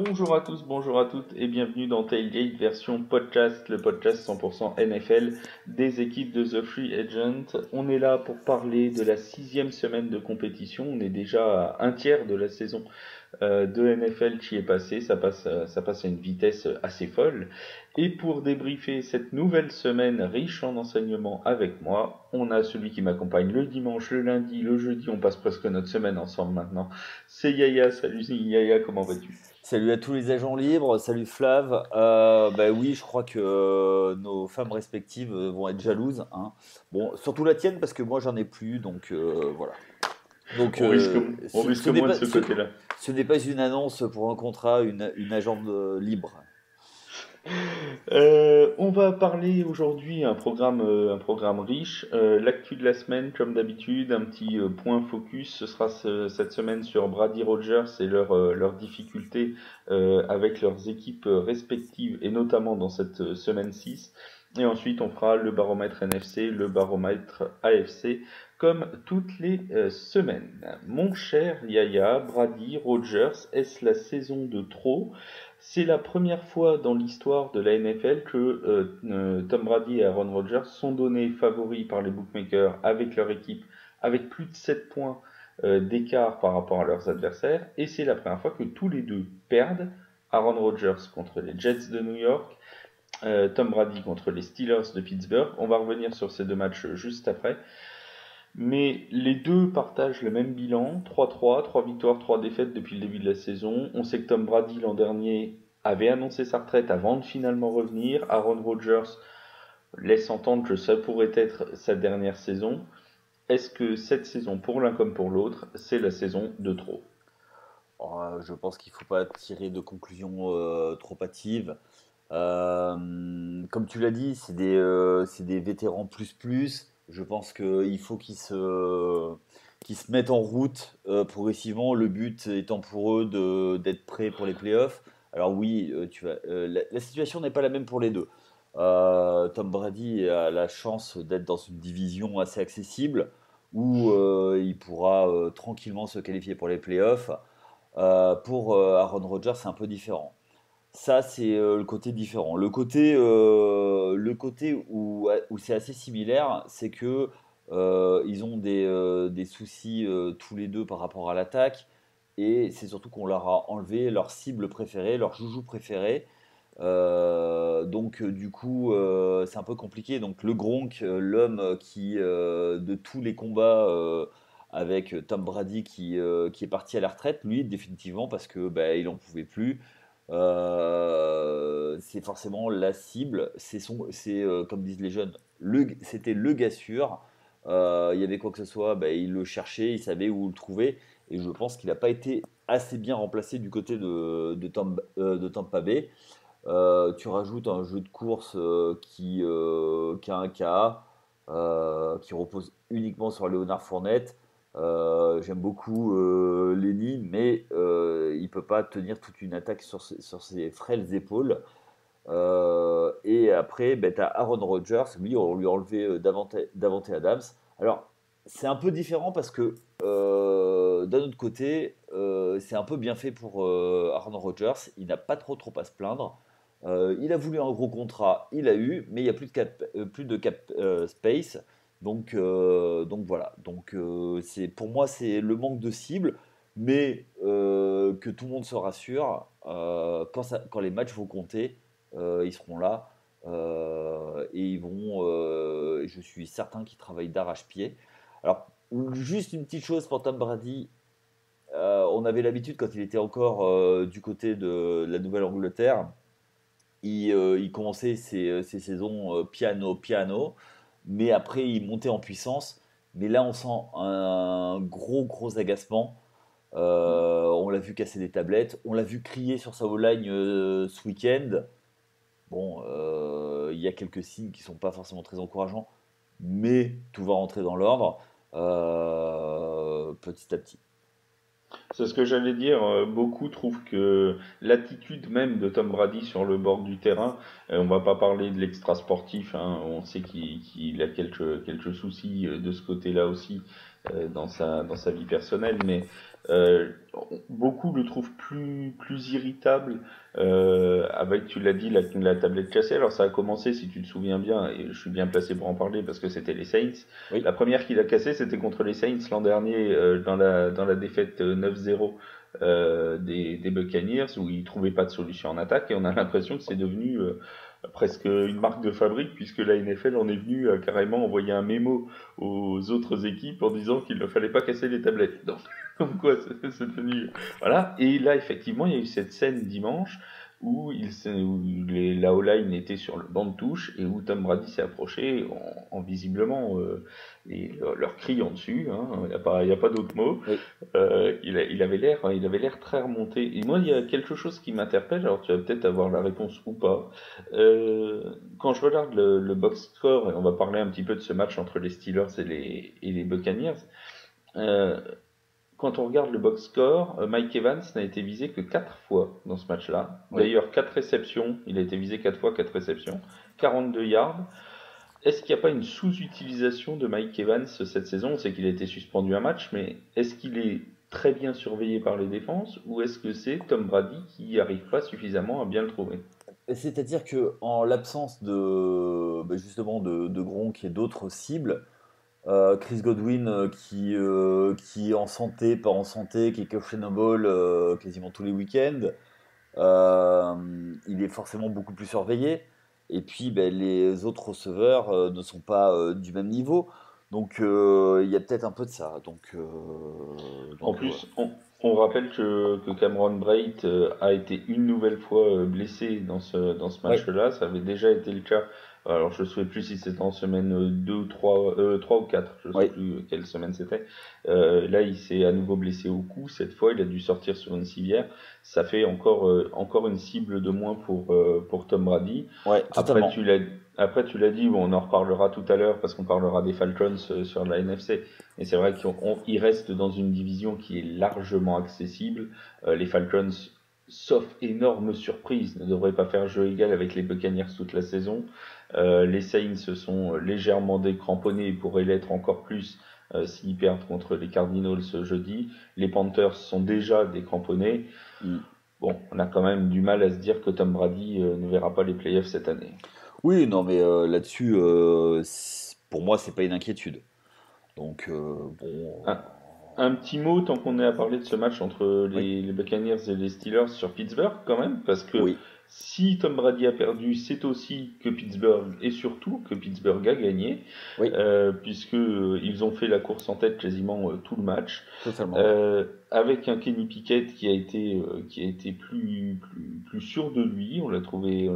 Bonjour à tous, bonjour à toutes et bienvenue dans Tailgate version podcast, le podcast 100% NFL des équipes de The Free Agent. On est là pour parler de la 6e semaine de compétition. On est déjà à un tiers de la saison de NFL qui est passée. Ça passe à une vitesse assez folle. Et pour débriefer cette nouvelle semaine riche en enseignements avec moi, on a celui qui m'accompagne le dimanche, le lundi, le jeudi. On passe presque notre semaine ensemble maintenant. C'est Yaya. Salut Yaya, comment vas-tu? Salut à tous les agents libres, salut Flav. Bah oui, je crois que nos femmes respectives vont être jalouses, hein. Bon, surtout la tienne parce que moi j'en ai plus, donc voilà. Donc On risque, on ce risque n'est moins de pas ce côté-là. ce n'est pas une annonce pour un contrat, une agente libre. On va parler aujourd'hui un programme riche. L'actu de la semaine, comme d'habitude, un petit point focus. Ce sera cette semaine sur Brady Rogers et leurs difficultés avec leurs équipes respectives, et notamment dans cette semaine 6. Et ensuite, on fera le baromètre NFC, le baromètre AFC, comme toutes les semaines. Mon cher Yaya, Brady Rogers, est-ce la saison de trop? C'est la première fois dans l'histoire de la NFL que Tom Brady et Aaron Rodgers sont donnés favoris par les bookmakers avec leur équipe, avec plus de 7 points d'écart par rapport à leurs adversaires. Et c'est la première fois que tous les deux perdent. Aaron Rodgers contre les Jets de New York, Tom Brady contre les Steelers de Pittsburgh. On va revenir sur ces deux matchs juste après. Mais les deux partagent le même bilan, 3-3, 3 victoires, 3 défaites depuis le début de la saison. On sait que Tom Brady l'an dernier avait annoncé sa retraite avant de finalement revenir. Aaron Rodgers laisse entendre que ça pourrait être sa dernière saison. Est-ce que cette saison, pour l'un comme pour l'autre, c'est la saison de trop? Je pense qu'il ne faut pas tirer de conclusions trop hâtives. Comme tu l'as dit, c'est des vétérans plus plus. Je pense qu'il faut qu'ils se mettent en route progressivement. Le but étant pour eux d'être prêts pour les playoffs. Alors oui, la situation n'est pas la même pour les deux. Tom Brady a la chance d'être dans une division assez accessible où il pourra tranquillement se qualifier pour les playoffs. Pour Aaron Rodgers, c'est un peu différent. Ça, c'est le côté différent. Le côté où c'est assez similaire, c'est que ils ont des soucis tous les deux par rapport à l'attaque. Et c'est surtout qu'on leur a enlevé leur cible préférée, leur joujou préféré. Du coup, c'est un peu compliqué. Donc, le Gronk, l'homme qui, de tous les combats avec Tom Brady qui est parti à la retraite, lui, définitivement, parce que bah, il en pouvait plus. C'est forcément la cible. Comme disent les jeunes, c'était le gars sûr. Il y avait quoi que ce soit, bah, il le cherchait, il savait où le trouver. Et je pense qu'il n'a pas été assez bien remplacé du côté de Tampa Bay. Tu rajoutes un jeu de course qui a un KA, qui repose uniquement sur Léonard Fournette. J'aime beaucoup Lenny, mais il ne peut pas tenir toute une attaque sur ses frêles épaules. Et après, ben, tu as Aaron Rodgers, lui, on lui a enlevé Davante Adams. Alors, c'est un peu différent parce que d'un autre côté, c'est un peu bien fait pour Aaron Rodgers. Il n'a pas trop à se plaindre. Il a voulu un gros contrat, il a eu, mais il n'y a plus de cap space. Donc voilà. Pour moi, c'est le manque de cible, mais que tout le monde se rassure, quand les matchs vont compter, ils seront là et je suis certain qu'ils travaillent d'arrache-pied. Alors, juste une petite chose pour Tom Brady. On avait l'habitude, quand il était encore du côté de la Nouvelle-Angleterre, il commençait ses saisons piano, piano, mais après il montait en puissance. Mais là, on sent un gros agacement. On l'a vu casser des tablettes, on l'a vu crier sur sa O-line ce week-end. Bon, il y a quelques signes qui sont pas forcément très encourageants, mais tout va rentrer dans l'ordre petit à petit. C'est ce que j'allais dire. Beaucoup trouvent que l'attitude même de Tom Brady sur le bord du terrain, on va pas parler de l'extra sportif, hein, on sait qu'il a quelques soucis de ce côté-là aussi, dans sa vie personnelle, mais euh, beaucoup le trouvent plus irritable avec, tu l'as dit, la tablette cassée. Alors ça a commencé, si tu te souviens bien, et je suis bien placé pour en parler parce que c'était les Saints. Oui. La première qu'il a cassée, c'était contre les Saints l'an dernier dans la défaite 9-0 des Buccaneers où ils trouvaient pas de solution en attaque et on a l'impression que c'est devenu presque une marque de fabrique puisque la NFL en est venue à carrément envoyer un mémo aux autres équipes en disant qu'il ne fallait pas casser les tablettes. Donc, comme quoi, c'est devenu... Voilà. Et là, effectivement, il y a eu cette scène dimanche où la O-line était sur le banc de touche et où Tom Brady s'est approché en visiblement leur criant dessus. Hein. Il y a pas d'autre mot. Oui. Il avait l'air très remonté. Et moi, il y a quelque chose qui m'interpelle. Alors, tu vas peut-être avoir la réponse ou pas. Quand je regarde le box score, et on va parler un petit peu de ce match entre les Steelers et les Buccaneers, euh, quand on regarde le box score, Mike Evans n'a été visé que 4 fois dans ce match-là. Oui. D'ailleurs, 4 réceptions, il a été visé 4 fois, 4 réceptions, 42 yards. Est-ce qu'il n'y a pas une sous-utilisation de Mike Evans cette saison? On sait qu'il a été suspendu un match, mais est-ce qu'il est très bien surveillé par les défenses ou est-ce que c'est Tom Brady qui n'arrive pas suffisamment à bien le trouver? C'est-à-dire que en l'absence justement de Gronk et d'autres cibles, Chris Godwin qui est en santé, pas en santé, qui est questionable quasiment tous les week-ends, il est forcément beaucoup plus surveillé. Et puis les autres receveurs ne sont pas du même niveau. Donc il y a peut-être un peu de ça. En Voilà. plus, on rappelle que Cameron Braid a été une nouvelle fois blessé dans ce Ouais, match-là. Ça avait déjà été le cas. Alors, je ne sais plus si c'était en semaine 2 ou 3, 3 ou 4, je ne sais ouais. plus quelle semaine c'était. Là, il s'est à nouveau blessé au cou. Cette fois, il a dû sortir sur une civière. Ça fait encore une cible de moins pour Tom Brady. Ouais, Après, totalement. après, tu l'as dit, bon, on en reparlera tout à l'heure parce qu'on parlera des Falcons sur la NFC. Et c'est vrai qu'il reste dans une division qui est largement accessible. Les Falcons, sauf énorme surprise, ne devraient pas faire jeu égal avec les Buccaneers toute la saison. Les Saints se sont légèrement décramponnés et pourraient l'être encore plus s'ils perdent contre les Cardinals ce jeudi. Les Panthers sont déjà décramponnés. Mm. Bon, on a quand même du mal à se dire que Tom Brady ne verra pas les playoffs cette année. Oui, non, mais là-dessus, pour moi, c'est pas une inquiétude. Donc, bon. Un, un petit mot, tant qu'on est à parler de ce match entre Oui, les Buccaneers et les Steelers sur Pittsburgh, quand même, parce que oui, si Tom Brady a perdu, c'est aussi que Pittsburgh, et surtout que Pittsburgh a gagné, oui, puisque ils ont fait la course en tête quasiment tout le match, totalement. avec un Kenny Pickett qui a été plus sûr de lui, on l'a trouvé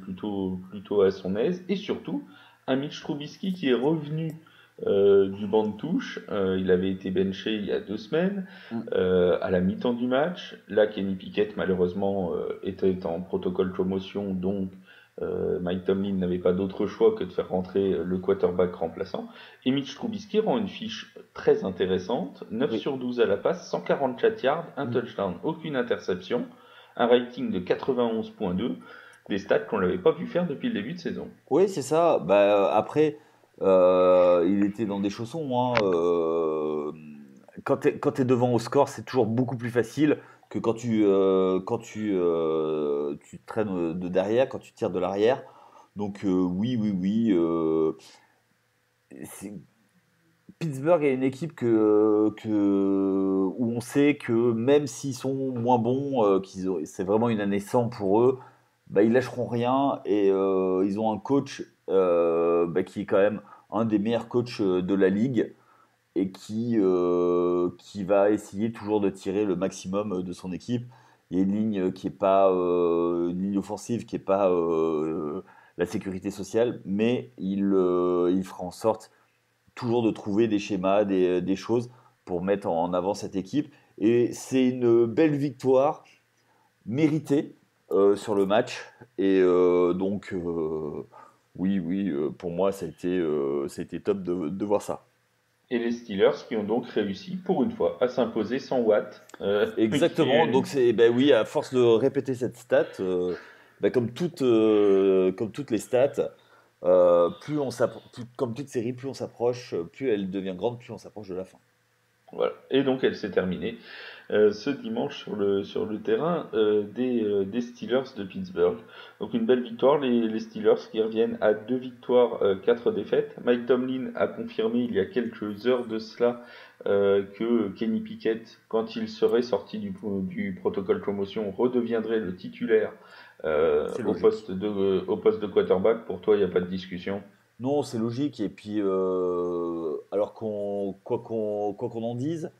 plutôt à son aise, et surtout un Mitch Trubisky qui est revenu du banc de touche. Il avait été benché il y a 2 semaines, Mm. à la mi-temps du match. Là, Kenny Pickett, malheureusement, était en protocole commotion, donc Mike Tomlin n'avait pas d'autre choix que de faire rentrer le quarterback remplaçant. Et Mitch Trubisky rend une fiche très intéressante, 9 Oui. sur 12 à la passe, 144 yards, un Mm. touchdown, aucune interception, un rating de 91,2, des stats qu'on l'avait pas vu faire depuis le début de saison. Oui, c'est ça. Après, il était dans des chaussons, hein. Quand t'es devant au score, c'est toujours beaucoup plus facile que tu traînes de derrière, quand tu tires de l'arrière. Donc, oui, oui, oui. C'est- Pittsburgh est une équipe où on sait que même s'ils sont moins bons, c'est vraiment une année sans pour eux, ils lâcheront rien et ils ont un coach qui est quand même un des meilleurs coachs de la ligue et qui va essayer toujours de tirer le maximum de son équipe. Il y a une ligne qui est pas une ligne offensive qui est pas la sécurité sociale, mais il fera en sorte toujours de trouver des schémas, des choses pour mettre en avant cette équipe. Et c'est une belle victoire méritée sur le match. Et oui, oui, pour moi, ça a été top de voir ça. Et les Steelers qui ont donc réussi pour une fois à s'imposer sans Watt, qui Exactement. est Donc oui, à force de répéter cette stat, comme toutes les stats, comme toute série, plus on s'approche, plus elle devient grande, plus on s'approche de la fin. Voilà. Et donc elle s'est terminée ce dimanche sur le terrain des Steelers de Pittsburgh. Donc une belle victoire, les Steelers qui reviennent à 2 victoires, 4 défaites. Mike Tomlin a confirmé il y a quelques heures de cela que Kenny Pickett, quand il serait sorti du protocole promotion, redeviendrait le titulaire C'est logique. au poste de quarterback. Pour toi, il n'y a pas de discussion. Non, c'est logique. Et puis, alors quoi qu'on en dise,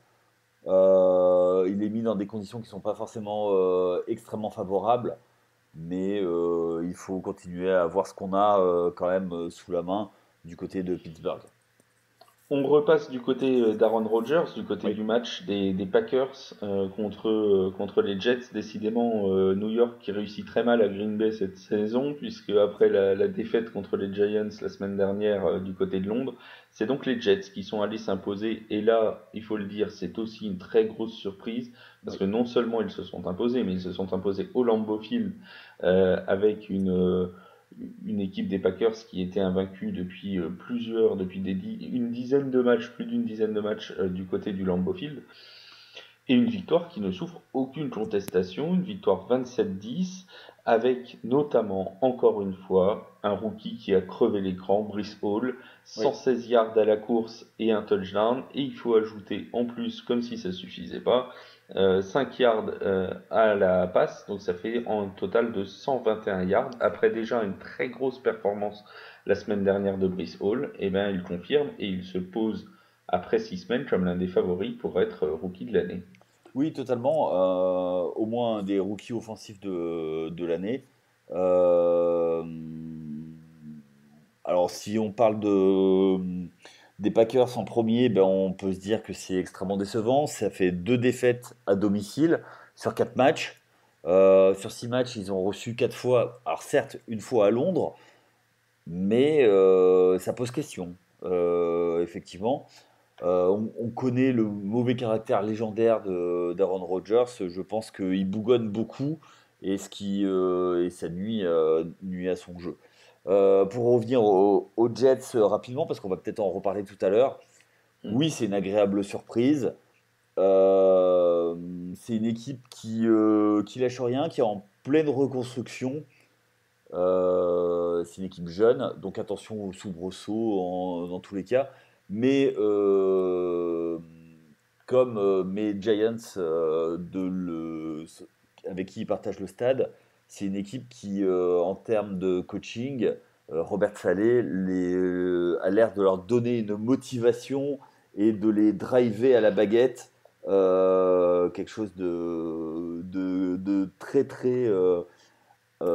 il est mis dans des conditions qui ne sont pas forcément extrêmement favorables. Mais il faut continuer à voir ce qu'on a quand même sous la main du côté de Pittsburgh. On repasse du côté d'Aaron Rodgers, du côté Oui. du match des Packers contre les Jets. Décidément, New York qui réussit très mal à Green Bay cette saison, puisque après la défaite contre les Giants la semaine dernière du côté de Londres, c'est donc les Jets qui sont allés s'imposer. Et là, il faut le dire, c'est aussi une très grosse surprise, parce Oui. que non seulement ils se sont imposés, mais ils se sont imposés au Lambeau Field avec une équipe des Packers qui était invaincue depuis une dizaine de matchs, plus d'une dizaine de matchs du côté du Lambeau Field, et une victoire qui ne souffre aucune contestation, une victoire 27-10, avec notamment, encore une fois, un rookie qui a crevé l'écran, Brice Hall, Oui. 116 yards à la course et un touchdown, et il faut ajouter en plus, comme si ça suffisait pas, 5 yards à la passe, donc ça fait en total de 121 yards, après déjà une très grosse performance la semaine dernière de Brice Hall, et ben il confirme et il se pose après 6 semaines comme l'un des favoris pour être rookie de l'année. Oui, totalement. Au moins un des rookies offensifs de l'année. Euh, alors, si on parle des Packers en premier, ben, on peut se dire que c'est extrêmement décevant. Ça fait 2 défaites à domicile sur 4 matchs. Sur 6 matchs, ils ont reçu 4 fois. Alors, certes, une fois à Londres, mais ça pose question. Effectivement. On connaît le mauvais caractère légendaire d'Aaron Rodgers. Je pense qu'il bougonne beaucoup et ça nuit à son jeu. Pour revenir aux Jets rapidement, parce qu'on va peut-être en reparler tout à l'heure. Oui, c'est une agréable surprise. Euh, c'est une équipe qui lâche rien, qui est en pleine reconstruction. C'est une équipe jeune, donc attention aux soubresauts dans tous les cas. Mais comme mes Giants avec qui ils partagent le stade, c'est une équipe qui, en termes de coaching, Robert Saleh a l'air de leur donner une motivation et de les driver à la baguette. Quelque chose de très très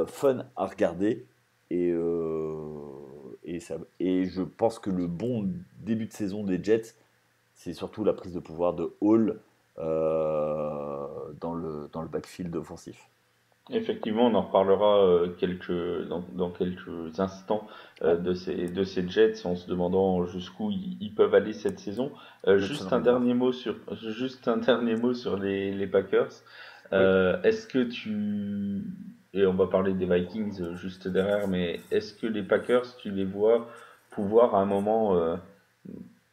fun à regarder. Et je pense que le bon début de saison des Jets, c'est surtout la prise de pouvoir de Hall dans le backfield offensif. Effectivement, on en reparlera dans quelques instants Ouais, de ces Jets en se demandant jusqu'où ils peuvent aller cette saison. vous êtes vraiment bizarre. Juste un dernier mot sur les Packers. Oui. Est-ce que tu et on va parler des Vikings juste derrière, mais est-ce que les Packers, tu les vois pouvoir à un moment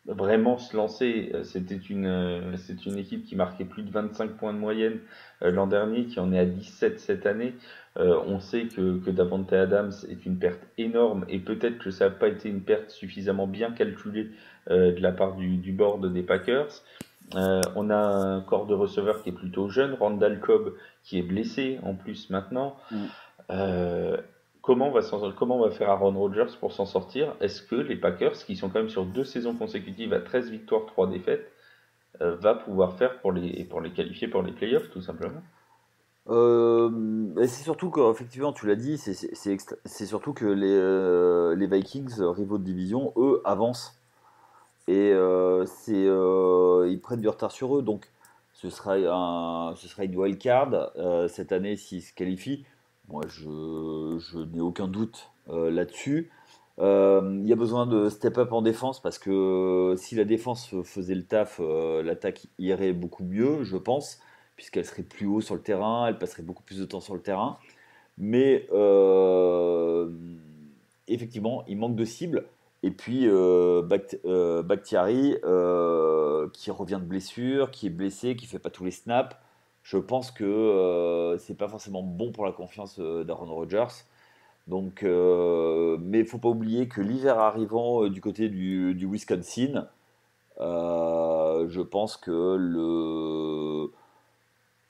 vraiment se lancer? C'est une équipe qui marquait plus de 25 points de moyenne l'an dernier, qui en est à 17 cette année. On sait que Davante Adams est une perte énorme et peut-être que ça n'a pas été une perte suffisamment bien calculée de la part du board des Packers. On a un corps de receveur qui est plutôt jeune, Randall Cobb qui est blessé en plus maintenant. Mm. Euh, comment va faire Aaron Rodgers pour s'en sortir? Est-ce que les Packers, qui sont quand même sur 2 saisons consécutives à 13 victoires, 3 défaites, va pouvoir faire pour les qualifier pour les playoffs, tout simplement? Et c'est surtout que, effectivement, tu l'as dit, c'est surtout que les Vikings, rivaux de division, eux, avancent. Et ils prennent du retard sur eux. Donc, ce sera une wild card cette année s'ils se qualifient. Moi, je n'ai aucun doute là-dessus. Il y a besoin de step up en défense parce que si la défense faisait le taf, l'attaque irait beaucoup mieux, je pense, puisqu'elle serait plus haut sur le terrain, elle passerait beaucoup plus de temps sur le terrain. Mais effectivement, il manque de cible. Et puis Bakhtiari, qui revient de blessure, qui est blessé, qui fait pas tous les snaps. Je pense que c'est pas forcément bon pour la confiance d'Aaron Rodgers. Donc, mais il faut pas oublier que l'hiver arrivant du côté du Wisconsin, je pense que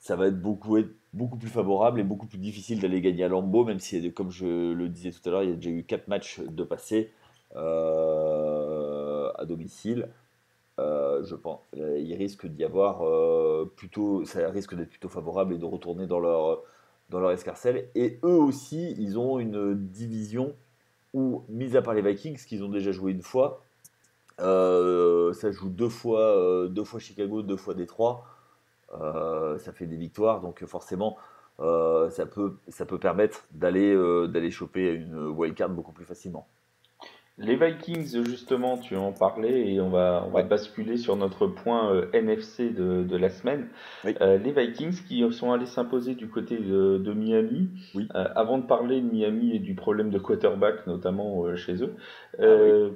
ça va être beaucoup plus favorable et beaucoup plus difficile d'aller gagner à Lambeau, même si, comme je le disais tout à l'heure, il y a déjà eu 4 matchs de passé à domicile. Je pense, il risque d'y avoir plutôt, ça risque d'être plutôt favorable et de retourner dans leur escarcelle. Et eux aussi, ils ont une division où, mis à part les Vikings, qu'ils ont déjà joué une fois, ça joue deux fois Chicago, deux fois Détroit. Ça fait des victoires, donc forcément, ça peut permettre d'aller choper une wildcard beaucoup plus facilement. Les Vikings, justement, tu en parlais et on va Ouais, basculer sur notre point NFC de la semaine. oui, Les Vikings qui sont allés s'imposer du côté de Miami. oui. Avant de parler de Miami et du problème de quarterback, notamment chez eux, Ah oui,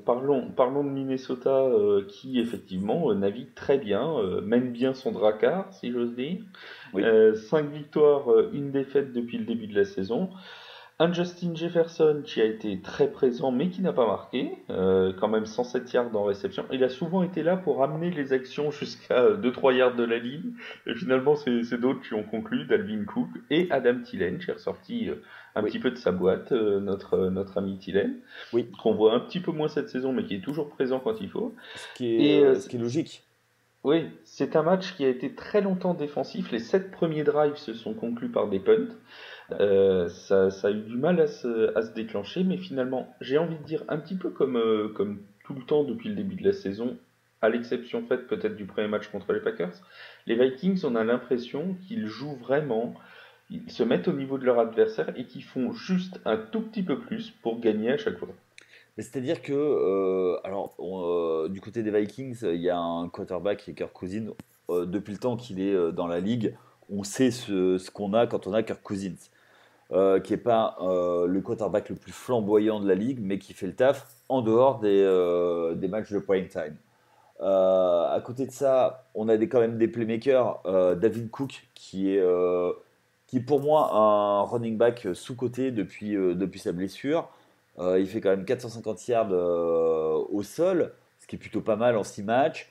parlons de Minnesota qui, effectivement, navigue très bien, mène bien son dracard, si j'ose dire. oui. 5 victoires, une défaite depuis le début de la saison. Un Justin Jefferson qui a été très présent mais qui n'a pas marqué, quand même 107 yards en réception. Il a souvent été là pour amener les actions jusqu'à 2-3 yards de la ligne. Et finalement, c'est d'autres qui ont conclu, Dalvin Cook et Adam Thielen, qui est ressorti un Oui, petit peu de sa boîte, notre ami Thielen, oui, qu'on voit un petit peu moins cette saison mais qui est toujours présent quand il faut. ce qui est logique. Oui, c'est un match qui a été très longtemps défensif. Les 7 premiers drives se sont conclus par des punts. Ça a eu du mal à se déclencher, mais finalement, j'ai envie de dire un petit peu comme tout le temps depuis le début de la saison, à l'exception faite peut-être du premier match contre les Packers, les Vikings, on a l'impression qu'ils jouent vraiment, ils se mettent au niveau de leur adversaire et qu'ils font juste un tout petit peu plus pour gagner à chaque fois. Mais c'est-à-dire que, du côté des Vikings, il y a un quarterback qui est Kirk Cousins. Depuis le temps qu'il est dans la ligue, on sait ce qu'on a quand on a Kirk Cousins. Qui n'est pas le quarterback le plus flamboyant de la ligue, mais qui fait le taf en dehors des matchs de prime time. À côté de ça, on a quand même des playmakers. David Cook, qui est pour moi un running back sous-coté depuis sa blessure. Il fait quand même 450 yards au sol, ce qui est plutôt pas mal en 6 matchs.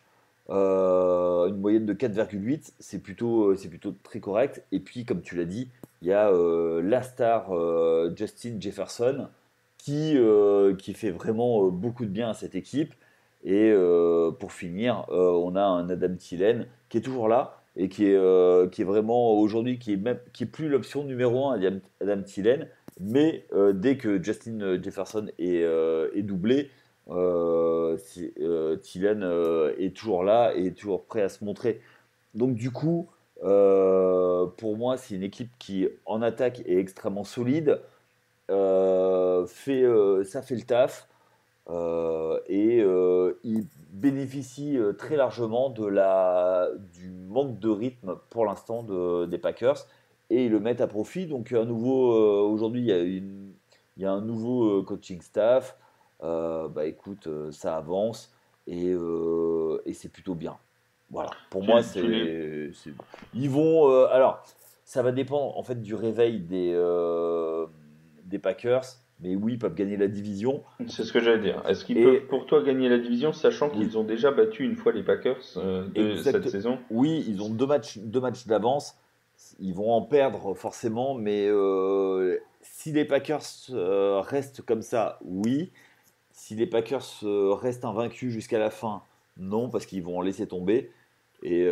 Une moyenne de 4,8, c'est plutôt très correct. Et puis, comme tu l'as dit, il y a la star Justin Jefferson qui fait vraiment beaucoup de bien à cette équipe. Et pour finir, on a un Adam Thielen qui est toujours là et qui est vraiment aujourd'hui, qui est plus l'option numéro un Adam Thielen. Mais dès que Justin Jefferson est doublé, Thielen est toujours là et est toujours prêt à se montrer. Donc du coup, pour moi, c'est une équipe qui, en attaque, est extrêmement solide. Ça fait le taf. Il bénéficie très largement du manque de rythme pour l'instant des Packers et ils le mettent à profit. Donc à nouveau, aujourd'hui, il y a un nouveau coaching staff. Bah écoute, ça avance et c'est plutôt bien. Voilà, pour moi, Tu les, ils vont. Alors, ça va dépendre en fait du réveil des Packers, mais oui, ils peuvent gagner la division. C'est ce que j'allais dire. Est-ce qu'ils peuvent Et pour toi gagner la division, sachant oui, qu'ils ont déjà battu une fois les Packers de cette exact. saison? Oui, ils ont deux matchs d'avance. Ils vont en perdre forcément, mais si les Packers restent comme ça, oui. Si les Packers restent invaincus jusqu'à la fin, non, parce qu'ils vont en laisser tomber. Et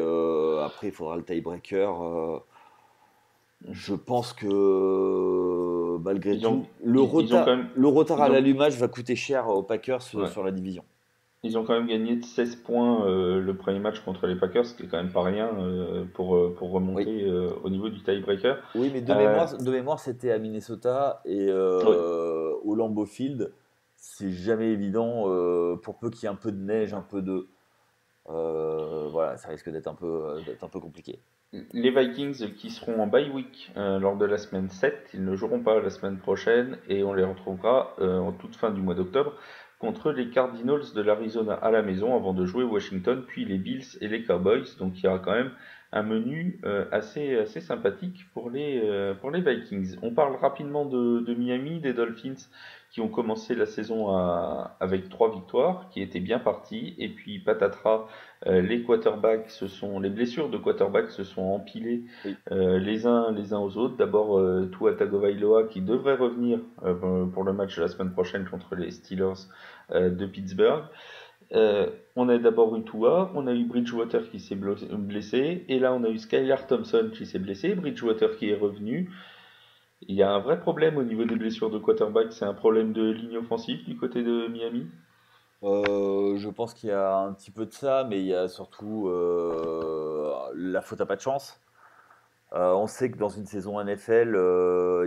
après, il faudra le tiebreaker. Je pense que malgré Ils ont, tout, ils ont quand même, le retard à ils ont, l'allumage va coûter cher aux Packers ouais. sur la division. Ils ont quand même gagné de 16 points le premier match contre les Packers, ce qui est quand même pas rien pour Oui. remonter au niveau du tiebreaker. Oui, mais Euh, de mémoire, c'était à Minnesota et oui, au Lambeau Field. C'est jamais évident, pour peu qu'il y ait un peu de neige, un peu de. Voilà, ça risque d'être un peu compliqué. les Vikings qui seront en bye week lors de la semaine 7, ils ne joueront pas la semaine prochaine et on les retrouvera en toute fin du mois d'octobre contre les Cardinals de l'Arizona à la maison avant de jouer Washington, puis les Bills et les Cowboys. Donc il y aura quand même un menu assez sympathique pour les Vikings. On parle rapidement de Miami, des Dolphins qui ont commencé la saison avec 3 victoires, qui étaient bien partis. Et puis patatras, les blessures de quarterback se sont empilées Oui. les uns aux autres. D'abord Tua Tagovailoa qui devrait revenir pour le match de la semaine prochaine contre les Steelers de Pittsburgh. On a d'abord eu Tua, on a eu Bridgewater qui s'est blessé, et là on a eu Skylar Thompson qui s'est blessé, Bridgewater qui est revenu. Il y a un vrai problème au niveau des blessures de quarterback, c'est un problème de ligne offensive du côté de Miami. Je pense qu'il y a un petit peu de ça, mais il y a surtout la faute à pas de chance. On sait que dans une saison NFL,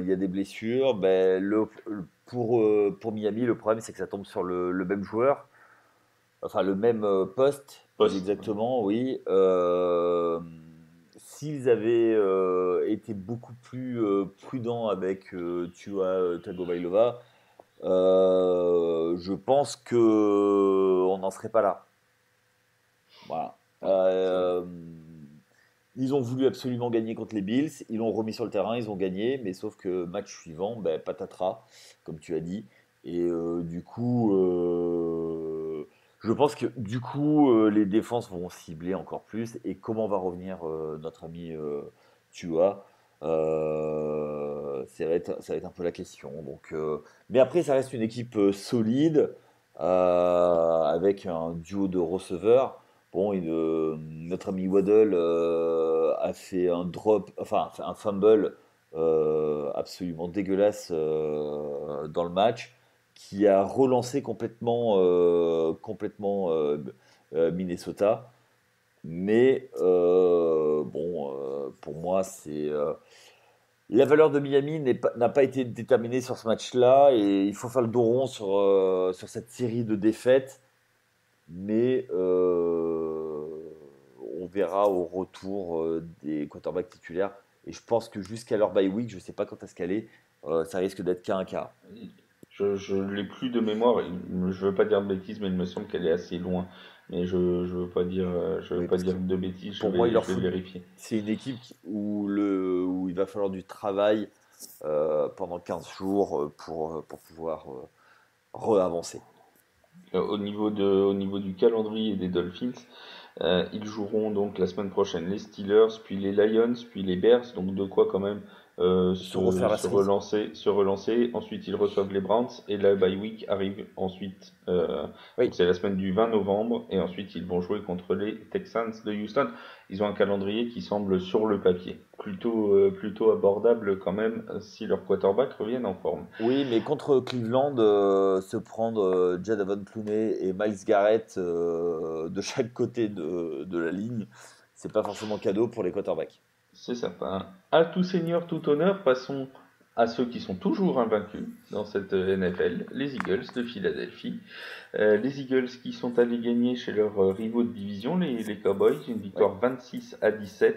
il y a des blessures. Ben, pour Miami, le problème, c'est que ça tombe sur le même joueur, enfin le même poste, plus Poste. exactement, oui. S'ils avaient été beaucoup plus prudents avec Tua Tagovailoa, je pense que on n'en serait pas là. Voilà. Ouais, Ils ont voulu absolument gagner contre les Bills, ils l'ont remis sur le terrain, ils ont gagné, mais sauf que match suivant, ben, patatras, comme tu as dit. Et du coup, je pense que du coup, les défenses vont cibler encore plus. Et comment va revenir notre ami Tua ça va être un peu la question. Donc, mais après, ça reste une équipe solide avec un duo de receveurs. Bon, notre ami Waddle a fait un drop, enfin un fumble absolument dégueulasse dans le match, qui a relancé complètement Minnesota. Mais bon, pour moi, c'est la valeur de Miami n'a pas été déterminée sur ce match-là et il faut faire le dos rond sur cette série de défaites. Mais on verra au retour des quarterbacks titulaires. Et je pense que jusqu'à leur bye week, je ne sais pas quand est-ce qu'elle est, ça risque d'être qu'un cas. je l'ai plus de mémoire. Je veux pas dire de bêtises, mais il me semble qu'elle est assez loin. Mais je veux Oui, pas parce que dire de bêtises. pour moi, Je vais vérifier. c'est une équipe où il va falloir du travail pendant 15 jours pour pouvoir re-avancer. Au niveau du calendrier des Dolphins, ils joueront donc la semaine prochaine les Steelers, puis les Lions, puis les Bears, donc de quoi quand même Se refaire la cerise. se relancer. Ensuite, ils reçoivent les Browns et la bye week arrive ensuite. Donc Oui, c'est la semaine du 20 novembre et ensuite ils vont jouer contre les Texans de Houston. Ils ont un calendrier qui semble sur le papier plutôt abordable quand même si leurs quarterbacks reviennent en forme. oui, mais contre Cleveland, se prendre Jadavon Clooney et Miles Garrett de chaque côté de la ligne, c'est pas forcément cadeau pour les quarterbacks. C'est certain. À tout seigneur, tout honneur, passons à ceux qui sont toujours invaincus dans cette NFL, les Eagles de Philadelphie. Les Eagles qui sont allés gagner chez leurs rivaux de division, les Cowboys, une Oui. victoire 26-17.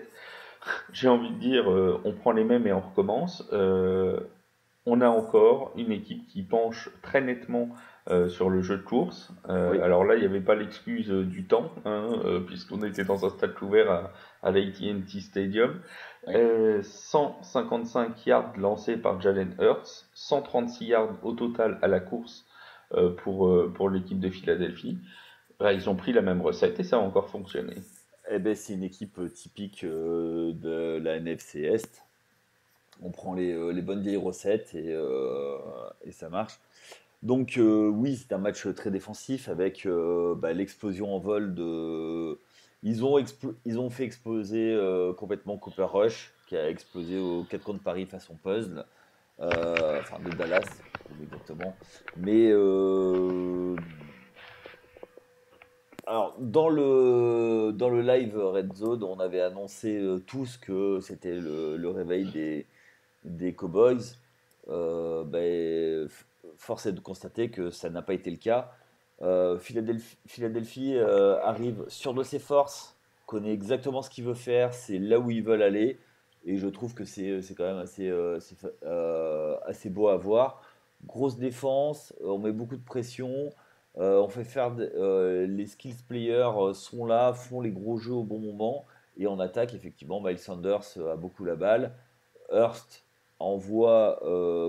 J'ai envie de dire, on prend les mêmes et on recommence. On a encore une équipe qui penche très nettement sur le jeu de course. Oui, Alors là, il n'y avait pas l'excuse du temps, hein, puisqu'on était dans un stade couvert à l'AT&T Stadium. oui. 155 yards lancés par Jalen Hurts, 136 yards au total à la course pour l'équipe de Philadelphie. Là, ils ont pris la même recette et ça a encore fonctionné. Eh ben, c'est une équipe typique de la NFC Est. On prend les bonnes vieilles recettes et ça marche. Donc oui, c'est un match très défensif avec bah, l'explosion en vol de... ils ont fait exploser complètement Cooper Rush, qui a explosé aux 4 coins de Paris façon puzzle, enfin de Dallas, plus exactement. Mais alors, dans le live Red Zone, on avait annoncé tous que c'était le réveil des Cowboys. Ben, force est de constater que ça n'a pas été le cas. Philadelphie arrive sûr de ses forces, connaît exactement ce qu'il veut faire, c'est là où ils veulent aller. Et je trouve que c'est quand même assez beau à voir. Grosse défense, on met beaucoup de pression. On fait faire les skills players sont là, font les gros jeux au bon moment. Et en attaque, effectivement, Miles Sanders a beaucoup la balle. Hurst envoie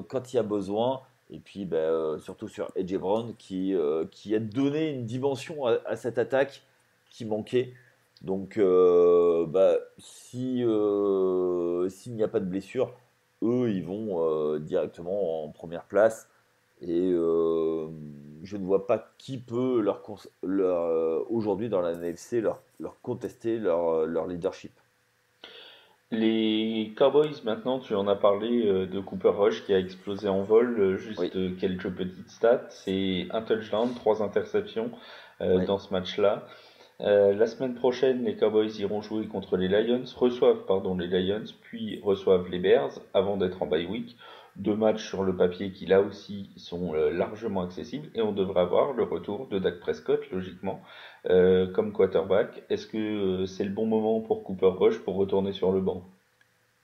quand il y a besoin. Et puis, surtout sur AJ Brown qui a donné une dimension à cette attaque qui manquait. Donc, s'il n'y a pas de blessure, eux, ils vont directement en première place. Et je ne vois pas qui peut aujourd'hui dans la NFC leur contester leur leadership. Les Cowboys, maintenant, tu en as parlé de Cooper Rush qui a explosé en vol. Oui, Juste quelques petites stats. C'est un touchdown, trois interceptions oui. dans ce match-là. La semaine prochaine, les Cowboys iront jouer contre les Lions, reçoivent pardon les Lions, puis reçoivent les Bears avant d'être en bye week. Deux matchs sur le papier qui là aussi sont largement accessibles et on devrait avoir le retour de Dak Prescott logiquement comme quarterback. Est-ce que c'est le bon moment pour Cooper Rush pour retourner sur le banc?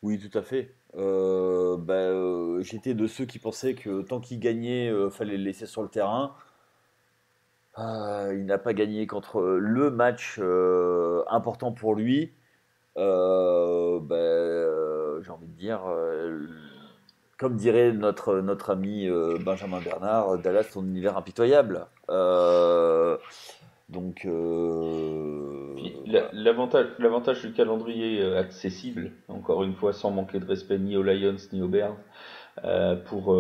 Oui, tout à fait. J'étais de ceux qui pensaient que tant qu'il gagnait, fallait le laisser sur le terrain. Il n'a pas gagné contre le match important pour lui. J'ai envie de dire, comme dirait notre ami Benjamin Bernard, Dallas, son univers impitoyable. Donc, Puis voilà. l'avantage du calendrier accessible, encore une fois sans manquer de respect ni aux Lions ni aux Bears, pour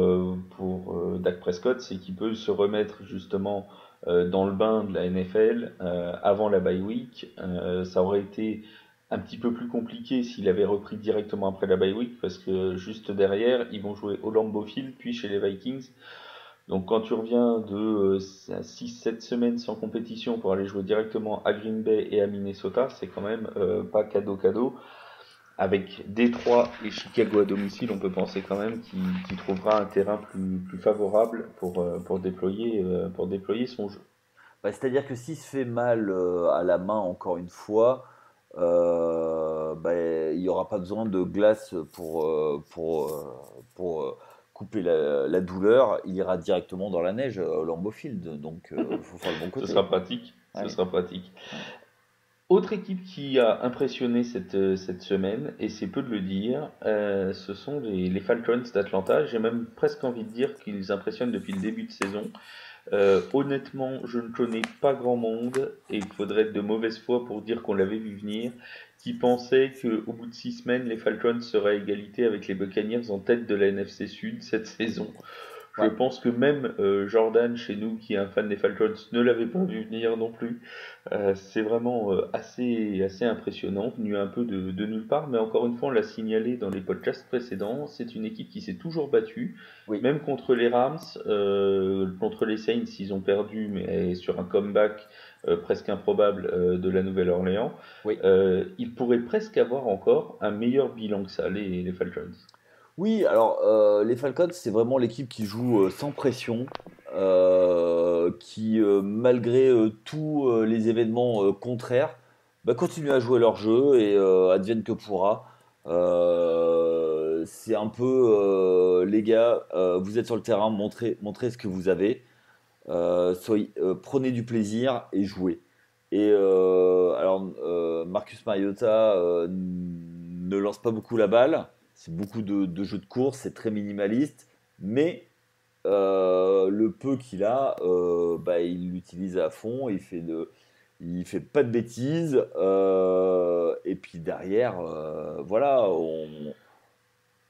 Dak Prescott, c'est qu'il peut se remettre justement dans le bain de la NFL avant la bye week. Ça aurait été un petit peu plus compliqué s'il avait repris directement après la bye week, parce que juste derrière, ils vont jouer au Lambeau Field, puis chez les Vikings. Donc quand tu reviens de 6-7 semaines sans compétition pour aller jouer directement à Green Bay et à Minnesota, c'est quand même pas cadeau. Avec Détroit et Chicago à domicile, on peut penser quand même qu'il trouvera un terrain plus favorable pour déployer son jeu. C'est-à-dire que s'il se fait mal à la main, encore une fois, il n'y aura pas besoin de glace pour couper la douleur. Il ira directement dans la neige au Lambeau Field. Donc, il faut faire le bon Ce côté. sera pratique. Ce Ouais, sera pratique. ouais. Autre équipe qui a impressionné cette semaine, et c'est peu de le dire, ce sont les Falcons d'Atlanta. J'ai même presque envie de dire qu'ils impressionnent depuis le début de saison. Honnêtement, je ne connais pas grand monde, et il faudrait être de mauvaise foi pour dire qu'on l'avait vu venir, qui pensait qu'au bout de 6 semaines, les Falcons seraient à égalité avec les Buccaneers en tête de la NFC Sud cette saison. Je Ouais. pense que même Jordan, chez nous, qui est un fan des Falcons, ne l'avait pas vu venir non plus. C'est vraiment assez impressionnant, venu un peu de nulle part, mais encore une fois, on l'a signalé dans les podcasts précédents, c'est une équipe qui s'est toujours battue, Oui, même contre les Rams, contre les Saints, ils ont perdu, mais sur un comeback presque improbable de la Nouvelle-Orléans. oui. Ils pourraient presque avoir encore un meilleur bilan que ça, les Falcons. Oui, alors les Falcons, c'est vraiment l'équipe qui joue sans pression, qui, malgré tous les événements contraires, continue à jouer leur jeu et advienne que pourra. C'est un peu, les gars, vous êtes sur le terrain, montrez ce que vous avez. Prenez du plaisir et jouez. Et Marcus Mariota ne lance pas beaucoup la balle. C'est beaucoup de jeux de course, c'est très minimaliste, mais le peu qu'il a, il l'utilise à fond. Il fait pas de bêtises. Et puis derrière, voilà,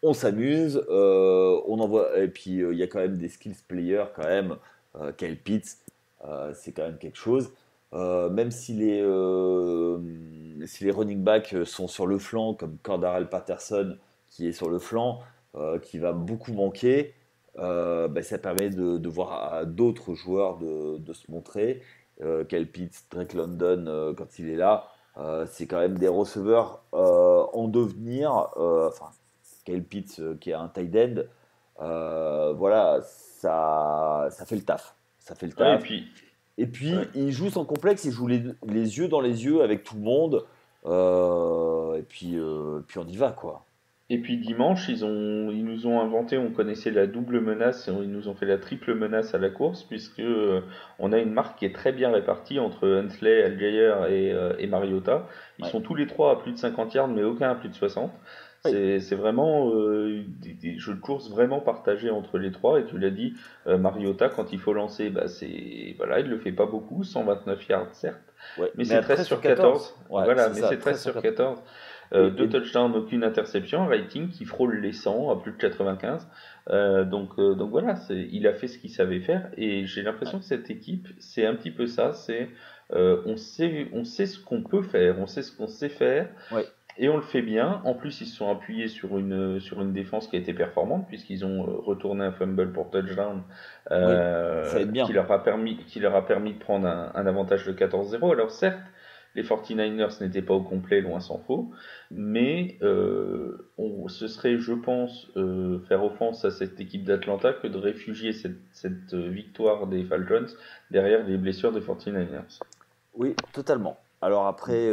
on s'amuse, on envoie. Et puis il y a quand même des skills players quand même. Kyle Pitts, c'est quand même quelque chose. Même si les running backs sont sur le flanc, comme Cordarrelle Patterson qui est sur le flanc, qui va beaucoup manquer, ça permet de voir à d'autres joueurs de se montrer. Kyle Pitts, Drake London, quand il est là, c'est quand même des receveurs en devenir. Enfin, Kyle Pitts qui est un tight end, voilà, ça fait le taf. Ça fait le Ouais, et taf. puis, Et ouais. puis, il joue sans complexe, il joue les yeux dans les yeux avec tout le monde. Et puis on y va, quoi. Et puis dimanche, ils nous ont inventé, on connaissait la double menace, et ils nous ont fait la triple menace à la course, puisque on a une marque qui est très bien répartie entre Huntley, Allgaier et Mariota. Ils Ouais. sont tous les trois à plus de 50 yards, mais aucun à plus de 60. Oui. C'est vraiment des jeux de course vraiment partagés entre les trois. Et tu l'as dit, Mariota, quand il faut lancer, bah voilà, il le fait pas beaucoup, 129 yards certes, Ouais. mais Mais c'est à 13 13 sur sur 14. 14. Ouais, Voilà, c'est mais ça, c'est 13 13 sur sur 14. 14. Et, Deux et touchdowns, aucune interception, un rating qui frôle les 100 à plus de 95. Donc voilà, il a fait ce qu'il savait faire et j'ai ouais. l'impression que cette équipe, c'est un petit peu ça, c'est on sait ce qu'on peut faire, on sait ce qu'on sait faire Ouais. et on le fait bien. En plus, ils se sont appuyés sur une défense qui a été performante puisqu'ils ont retourné un fumble pour touchdown Oui, ça aide bien. qui leur a permis de prendre un avantage de 14-0. Alors certes, les 49ers n'étaient pas au complet, loin s'en faut, mais ce serait, je pense, faire offense à cette équipe d'Atlanta que de réfugier cette victoire des Falcons derrière les blessures des 49ers. Oui, totalement. Alors après,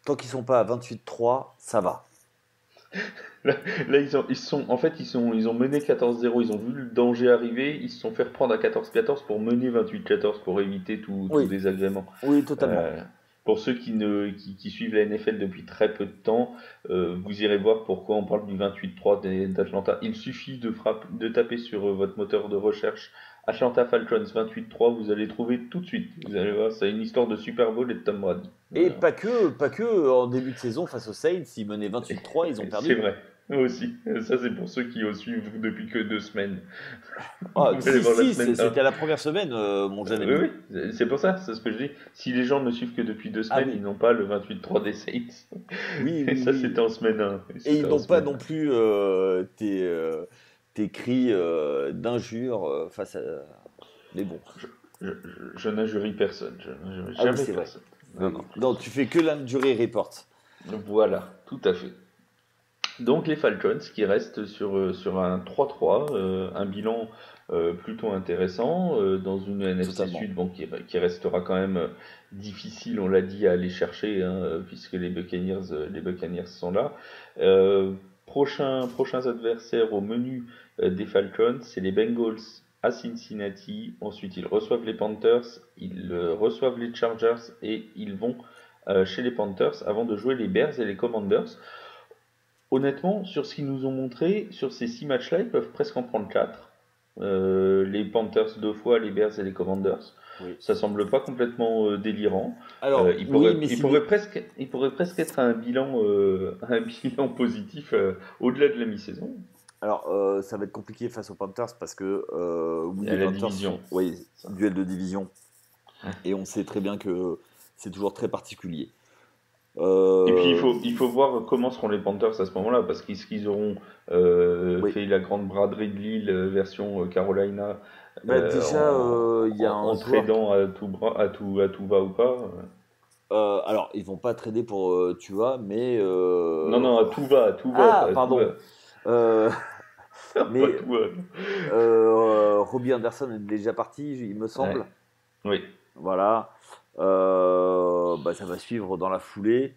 tant qu'ils sont pas à 28-3, ça va. Là, ils ont mené 14-0, ils ont vu le danger arriver, ils se sont fait reprendre à 14-14 pour mener 28-14 pour éviter tout Oui, désagrément. oui, totalement. Euh, pour ceux qui suivent la NFL depuis très peu de temps, vous irez voir pourquoi on parle du 28-3 d'Atlanta. Il suffit de taper sur votre moteur de recherche Atlanta Falcons 28-3, vous allez trouver tout de suite. Vous allez voir, c'est une histoire de Super Bowl et de Tom Brady. Et Voilà. pas que en début de saison face aux Saints, ils menaient 28-3, ils ont C'est perdu. vrai. Moi aussi. Ça, c'est pour ceux qui suivent depuis que 2 semaines. Ah, Vous allez si, voir la si, semaine 1. c'était à la première semaine, mon jeune Oui, ami. oui, c'est pour ça, c'est ce que je dis. Si les gens ne suivent que depuis deux Ah semaines, ils oui, n'ont pas le 28-3 des Saints. oui, Et oui, ça, oui. c'était en semaine 1. Et Et c'était ils en n'ont pas semaine non plus tes cris d'injures face à. Mais bon. 1. Je n'injurie personne. Je n'injurie Ah oui, jamais c'est vrai. personne. Non, Oui. non. Non, tu fais que l'injury report. Voilà, tout à fait. Donc les Falcons qui restent sur un 3-3, un bilan plutôt intéressant dans une NFC Totalement. Sud bon, qui restera quand même difficile, on l'a dit, à aller chercher hein, puisque les Buccaneers sont là. Euh, prochains adversaires au menu des Falcons, c'est les Bengals à Cincinnati. Ensuite, ils reçoivent les Panthers, ils reçoivent les Chargers et ils vont chez les Panthers avant de jouer les Bears et les Commanders. Honnêtement, sur ce qu'ils nous ont montré, sur ces 6 matchs-là, ils peuvent presque en prendre 4. Les Panthers 2 fois, les Bears et les Commanders. Oui. Ça semble pas complètement délirant. Alors, oui, mais Il pourrait presque être un bilan positif au-delà de la mi-saison. Alors, ça va être compliqué face aux Panthers parce que, oui, À les la Panthers division. sont, oui, Ça. duel de division. Et on sait très bien que c'est toujours très particulier. Et puis Euh, il faut voir comment seront les Panthers à ce moment-là, parce qu'ils auront oui. fait la grande braderie de Lille version Carolina Bah, déjà, il y a un en joueur. tradant à tout va ou pas. Alors, ils vont pas trader pour Tua, mais. Non, non, à tout va, pas Ah, à tout va. pardon. Euh, Pas mais tout va. Robbie Anderson est déjà parti, il me Ouais. semble. Oui. Voilà. Bah, ça va suivre dans la foulée.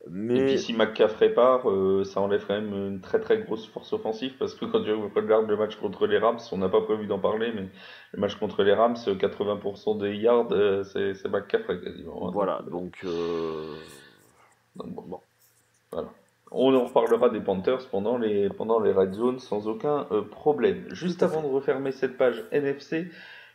Et puis Mais si McCaffrey part, ça enlève quand même une très très grosse force offensive parce que quand tu regardes le match contre les Rams, on n'a pas prévu d'en parler, mais le match contre les Rams, 80% des yards, c'est McCaffrey quasiment. Hein. voilà, donc Donc bon, bon, voilà. On en reparlera des Panthers pendant les Red Zones sans aucun problème. tout Juste à avant fait. de refermer cette page NFC,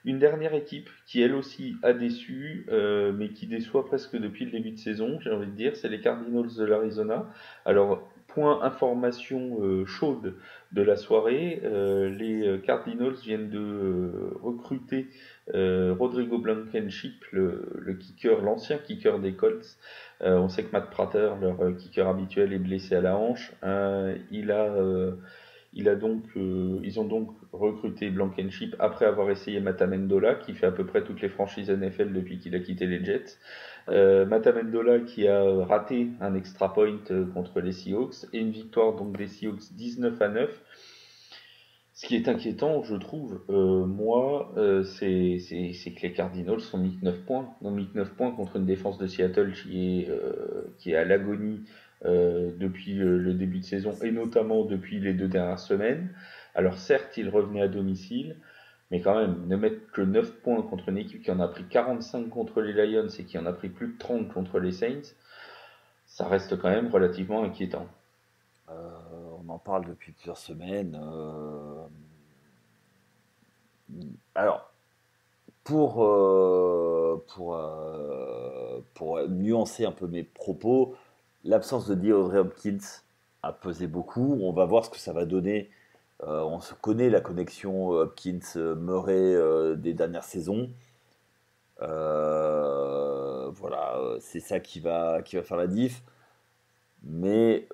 une dernière équipe qui elle aussi a déçu, mais qui déçoit presque depuis le début de saison, j'ai envie de dire, c'est les Cardinals de l'Arizona. Alors, point information chaude de la soirée, les Cardinals viennent de recruter Rodrigo Blankenship, le kicker, l'ancien kicker des Colts. On sait que Matt Prater, leur kicker habituel, est blessé à la hanche. Ils ont donc recruté Blankenship après avoir essayé Matt Amendola, qui fait à peu près toutes les franchises NFL depuis qu'il a quitté les Jets. Oui. Matt Amendola qui a raté un extra point contre les Seahawks et une victoire donc des Seahawks 19-9. Ce qui est inquiétant, je trouve, moi, c'est que les Cardinals ont mis que 9 points contre une défense de Seattle qui est à l'agonie depuis le début de saison et notamment depuis les 2 dernières semaines. Alors certes, il revenait à domicile, mais quand même, ne mettre que 9 points contre une équipe qui en a pris 45 contre les Lions et qui en a pris plus de 30 contre les Saints, ça reste quand même relativement inquiétant. On en parle depuis plusieurs semaines. Alors, pour nuancer un peu mes propos, l'absence de DeAndre Hopkins a pesé beaucoup. On va voir ce que ça va donner. On se connaît la connexion Hopkins-Murray des dernières saisons. Voilà, c'est ça qui va faire la diff. Mais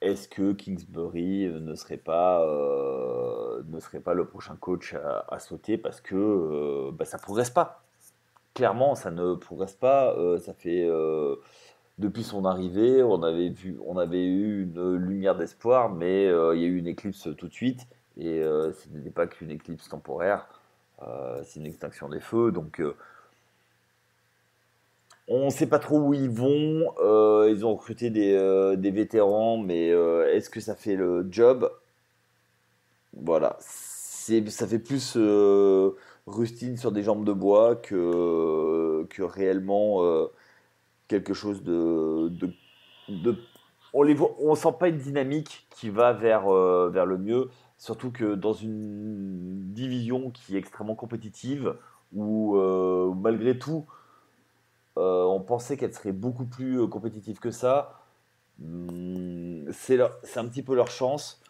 est-ce que Kingsbury ne serait pas le prochain coach à sauter parce que bah, ça progresse pas. Clairement, ça ne progresse pas. Ça fait depuis son arrivée, on avait eu une lumière d'espoir, mais il y a eu une éclipse tout de suite. Et ce n'était pas qu'une éclipse temporaire, c'est une extinction des feux. Donc on ne sait pas trop où ils vont. Ils ont recruté des vétérans, mais est-ce que ça fait le job? Voilà. Ça fait plus rustine sur des jambes de bois que réellement quelque chose de- on sent pas une dynamique qui va vers le mieux. Surtout que dans une division qui est extrêmement compétitive, où malgré tout, on pensait qu'elle serait beaucoup plus compétitive que ça. C'est un petit peu leur chance.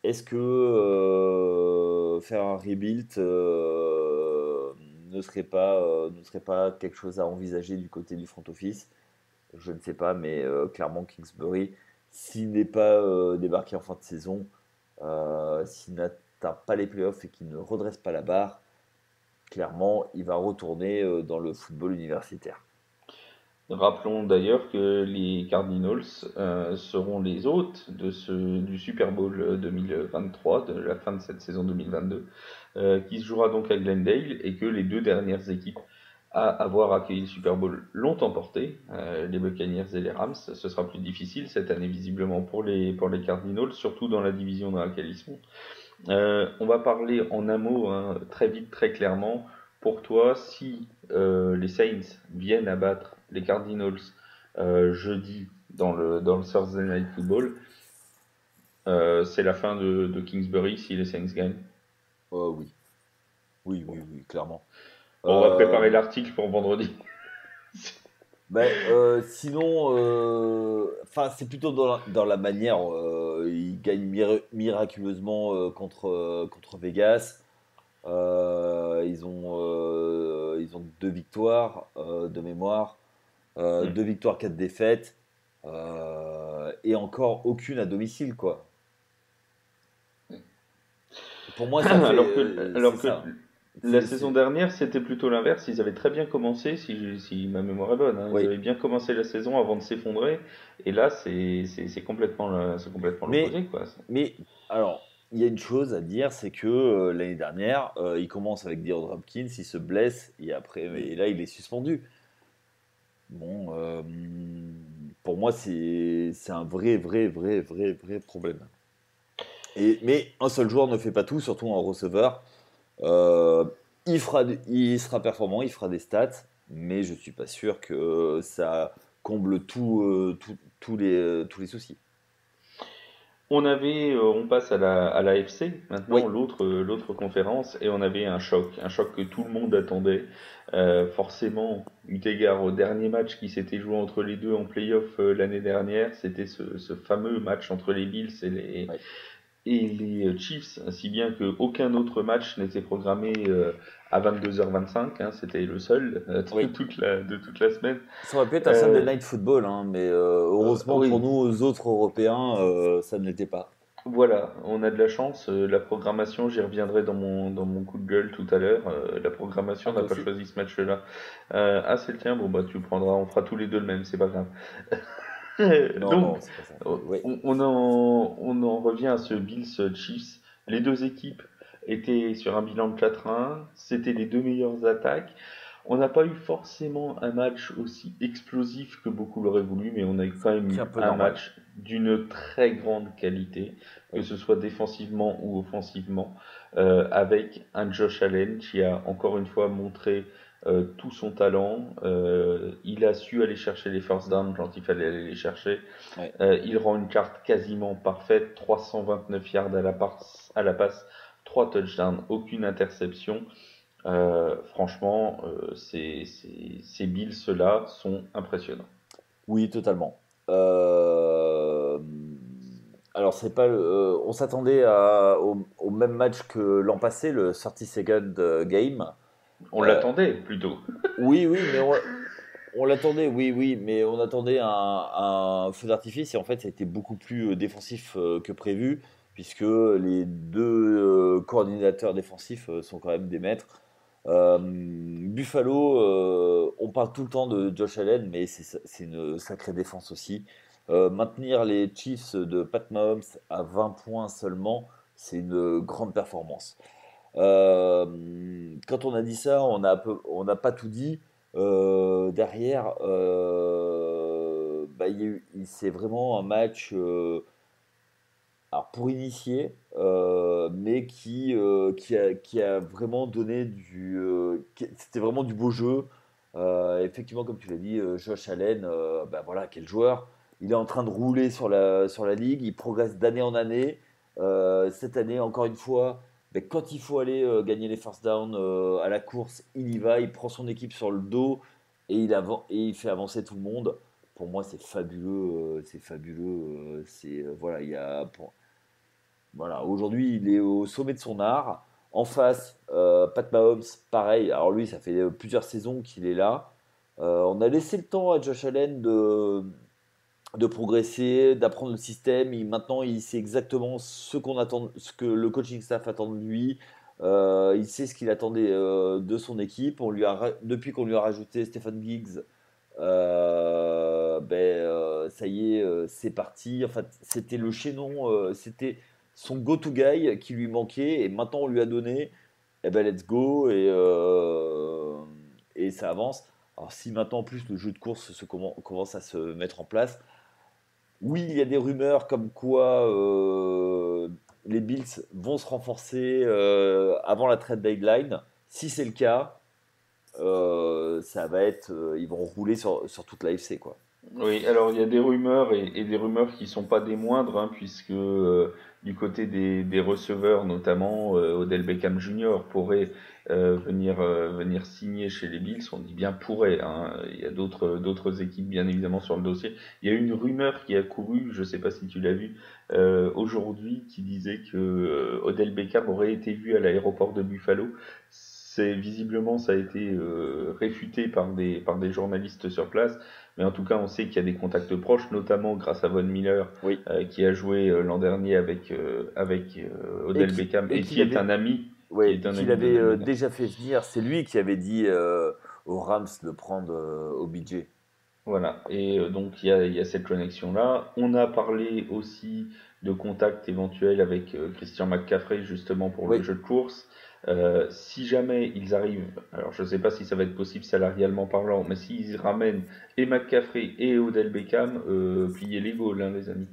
Est-ce que faire un rebuild ne serait pas quelque chose à envisager du côté du front office? Je ne sais pas, mais clairement Kingsbury, s'il n'est pas débarqué en fin de saison, s'il n'atteint pas les playoffs et qu'il ne redresse pas la barre, clairement, il va retourner dans le football universitaire. Rappelons d'ailleurs que les Cardinals seront les hôtes du Super Bowl 2023, de la fin de cette saison 2022, qui se jouera donc à Glendale, et que les 2 dernières équipes à avoir accueilli le Super Bowl l'ont emporté, les Buccaneers et les Rams. Ce sera plus difficile cette année visiblement pour les Cardinals, surtout dans la division dans laquelle ils sont. On va parler en un mot, hein, très vite, très clairement. Pour toi, si les Saints viennent abattre les Cardinals jeudi dans le Thursday Night Football, c'est la fin de Kingsbury si les Saints gagnent. Oui. Oui, oui, oui, clairement. Bon, on va préparer Euh, l'article pour vendredi. Ben, sinon, enfin, c'est plutôt dans la manière. Ils gagnent miraculeusement contre Vegas. Ils ont 2 victoires de mémoire. Hmm. 2 victoires, 4 défaites. Et encore aucune à domicile, quoi. Pour moi, ça fait. C'est Alors que ça. la C'est, saison c'est- dernière, c'était plutôt l'inverse. Ils avaient très bien commencé, si ma mémoire est bonne, hein. Ils Oui. avaient bien commencé la saison avant de s'effondrer. Et là, c'est complètement l'opposé, Mais, quoi. mais alors, il y a une chose à dire, c'est que l'année dernière, il commence avec DeAndre Hopkins, il se blesse et là il est suspendu. Bon, pour moi c'est un vrai problème. Mais un seul joueur ne fait pas tout, surtout un receveur. Euh, il sera performant, il fera des stats, mais je suis pas sûr que ça comble tous les soucis. On passe à la FC, maintenant, Oui, l'autre conférence, et on avait un choc que tout le monde attendait. Forcément, eu égard au dernier match qui s'était joué entre les deux en playoff l'année dernière, c'était ce fameux match entre les Bills oui. et les Chiefs, si bien qu'aucun autre match n'était programmé à 22h25, hein, c'était le seul Oui. de toute la semaine. Ça aurait pu être un Sunday Euh, Night Football, hein, mais heureusement pour oui, nous, aux autres Européens, ça ne l'était pas. voilà, on a de la chance. La programmation, j'y reviendrai dans mon coup de gueule tout à l'heure. La Ah, programmation n'a toi pas aussi? choisi ce match-là. Ah, c'est le tien, bon bah tu le prendras, on fera tous les deux le même, c'est pas grave. Non, Donc, non, c'est pas ça. Mais oui. on en revient à ce Bills Chiefs. Les deux équipes étaient sur un bilan de 4-1. C'était les deux meilleures attaques. On n'a pas eu forcément un match aussi explosif que beaucoup l'auraient voulu, mais on a quand même qui est un eu peu un normal. match d'une très grande qualité, que Oui, ce soit défensivement ou offensivement, avec un Josh Allen qui a encore une fois montré tout son talent. Il a su aller chercher les first downs quand il fallait aller les chercher. ouais. Il rend une carte quasiment parfaite, 329 yards à la passe, 3 touchdowns, aucune interception. Franchement, ces Bills-là sont impressionnants. Oui, totalement. Euh, Alors, c'est pas, on s'attendait au même match que l'an passé, le 30-second game. On Euh, l'attendait plutôt. oui, oui, mais on l'attendait, oui, oui, mais on attendait un feu d'artifice et en fait, ça a été beaucoup plus défensif que prévu, puisque les deux coordinateurs défensifs sont quand même des maîtres. Buffalo, on parle tout le temps de Josh Allen, mais c'est une sacrée défense aussi. Maintenir les Chiefs de Pat Mahomes à 20 points seulement, c'est une grande performance. Quand on a dit ça, on n'a pas tout dit. Derrière, bah, c'est vraiment un match alors pour initier, mais qui a vraiment donné c'était vraiment du beau jeu. Effectivement, comme tu l'as dit, Josh Allen, bah voilà, quel joueur. Il est en train de rouler sur la ligue, il progresse d'année en année. Cette année, encore une fois, ben, quand il faut aller gagner les first downs à la course, il y va, il prend son équipe sur le dos et il fait avancer tout le monde. Pour moi, c'est fabuleux, c'est fabuleux. Voilà, voilà, aujourd'hui, il est au sommet de son art. En face, Pat Mahomes, pareil. Alors lui, ça fait plusieurs saisons qu'il est là. On a laissé le temps à Josh Allen de progresser, d'apprendre le système. Maintenant, il sait exactement ce que le coaching staff attend de lui. Il sait ce qu'il attendait de son équipe. Depuis qu'on lui a rajouté Stephen Giggs, ça y est, c'est parti. Enfin, c'était le chaînon, c'était son go-to guy qui lui manquait. Et maintenant, on lui a donné. Eh ben, let's go. Et ça avance. Alors, si maintenant, en plus, le jeu de course commence à se mettre en place, oui, il y a des rumeurs comme quoi les Bills vont se renforcer avant la trade deadline. Si c'est le cas, ils vont rouler sur toute la FC, quoi. Oui, alors il y a des rumeurs et des rumeurs qui sont pas des moindres, hein, puisque du côté des receveurs, notamment Odell Beckham Jr. pourrait venir signer chez les Bills. On dit bien pourrait, hein. Il y a d'autres équipes bien évidemment sur le dossier. Il y a une rumeur qui a couru, je sais pas si tu l'as vu, aujourd'hui, qui disait que Odell Beckham aurait été vu à l'aéroport de Buffalo. C'est visiblement ça a été réfuté par des journalistes sur place. Mais en tout cas, on sait qu'il y a des contacts proches, notamment grâce à Von Miller, Oui. qui a joué l'an dernier avec Et Odell Beckham et et qu'il qui est avait, un ami, qui ouais, est un qu'il ami avait d'Odell Beckham. déjà fait venir. C'est lui qui avait dit aux Rams de prendre OBJ. Voilà. Et donc il y a cette connexion-là. On a parlé aussi de contacts éventuels avec Christian McCaffrey justement pour le Oui. jeu de course. Si jamais ils arrivent, alors je ne sais pas si ça va être possible salarialement parlant, mais s'ils ramènent et McCaffrey et Odell Beckham, pliez les gaules, hein, les amis.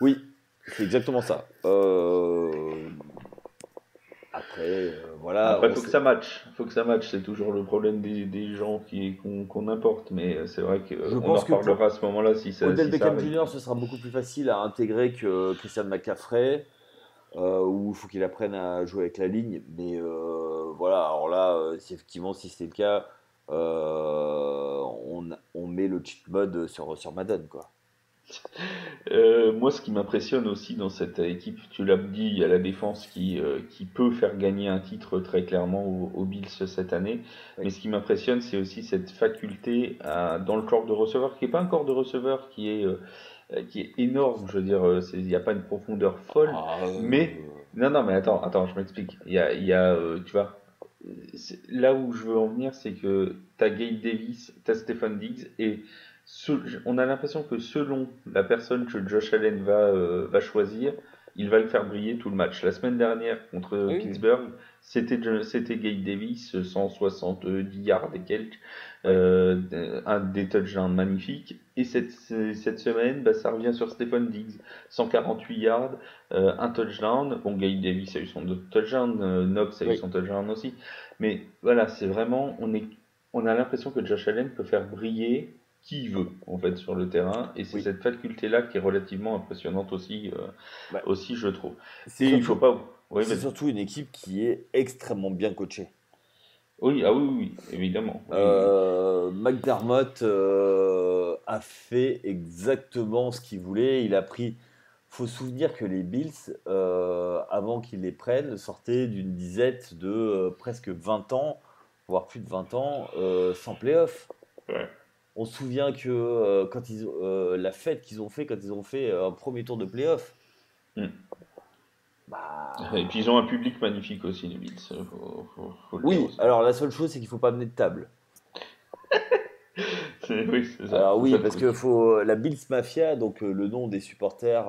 Oui, c'est exactement ça. Après, voilà, Après, on faut que sait. ça matche. Faut que ça matche. C'est toujours le problème des gens qu'on importe. Mais c'est vrai Je qu'on en pense que pour reparlera à ce moment-là Odell si ça Beckham arrive. Jr., ce sera beaucoup plus facile à intégrer que Christian McCaffrey, où il faut qu'il apprenne à jouer avec la ligne. Mais voilà, alors là, effectivement, si c'est le cas, on met le cheat mode sur Madden, quoi. Moi, ce qui m'impressionne aussi dans cette équipe, tu l'as dit, il y a la défense qui peut faire gagner un titre très clairement aux Bills cette année. Oui. Mais ce qui m'impressionne, c'est aussi cette faculté dans le corps de receveur, qui est pas un corps de receveur qui est énorme. Je veux dire, il n'y a pas une profondeur folle, Ah, mais non, non, mais attends, je m'explique. Tu vois, là où je veux en venir, c'est que t'as Gabe Davis, t'as Stephen Diggs, et on a l'impression que selon la personne que Josh Allen va choisir, il va le faire briller tout le match. La semaine dernière contre Oui, oui. Pittsburgh, c'était Gabe Davis, 170 yards et quelques, Ouais. un des touchdowns magnifiques. Et cette semaine, bah, ça revient sur Stephen Diggs, 148 yards, un touchdown. Bon, Gabe Davis a eu son autre touchdown, Knox a eu Oui. son touchdown aussi. Mais voilà, c'est vraiment, on a l'impression que Josh Allen peut faire briller qui il veut en fait sur le terrain, et c'est Oui. cette faculté-là qui est relativement impressionnante aussi, Bah, aussi je trouve. c'est Et il faut surtout, pas, oui, c'est vas-y. surtout une équipe qui est extrêmement bien coachée. Oui, ah oui, oui, oui, évidemment, oui, oui. McDermott a fait exactement ce qu'il voulait. Il a pris. Faut se souvenir que les Bills, avant qu'ils les prennent, sortaient d'une disette de presque 20 ans, voire plus de 20 ans, sans playoff. Ouais. On se souvient que la fête qu'ils ont fait quand ils ont fait un premier tour de playoff, Mm. Et puis bah ils ont un public magnifique aussi, les Bills, faut le dire oui. aussi. Alors la seule chose, c'est qu'il faut pas mener de table. Oui, Alors c'est ça oui, le parce truc. que faut la Bills Mafia, donc le nom des supporters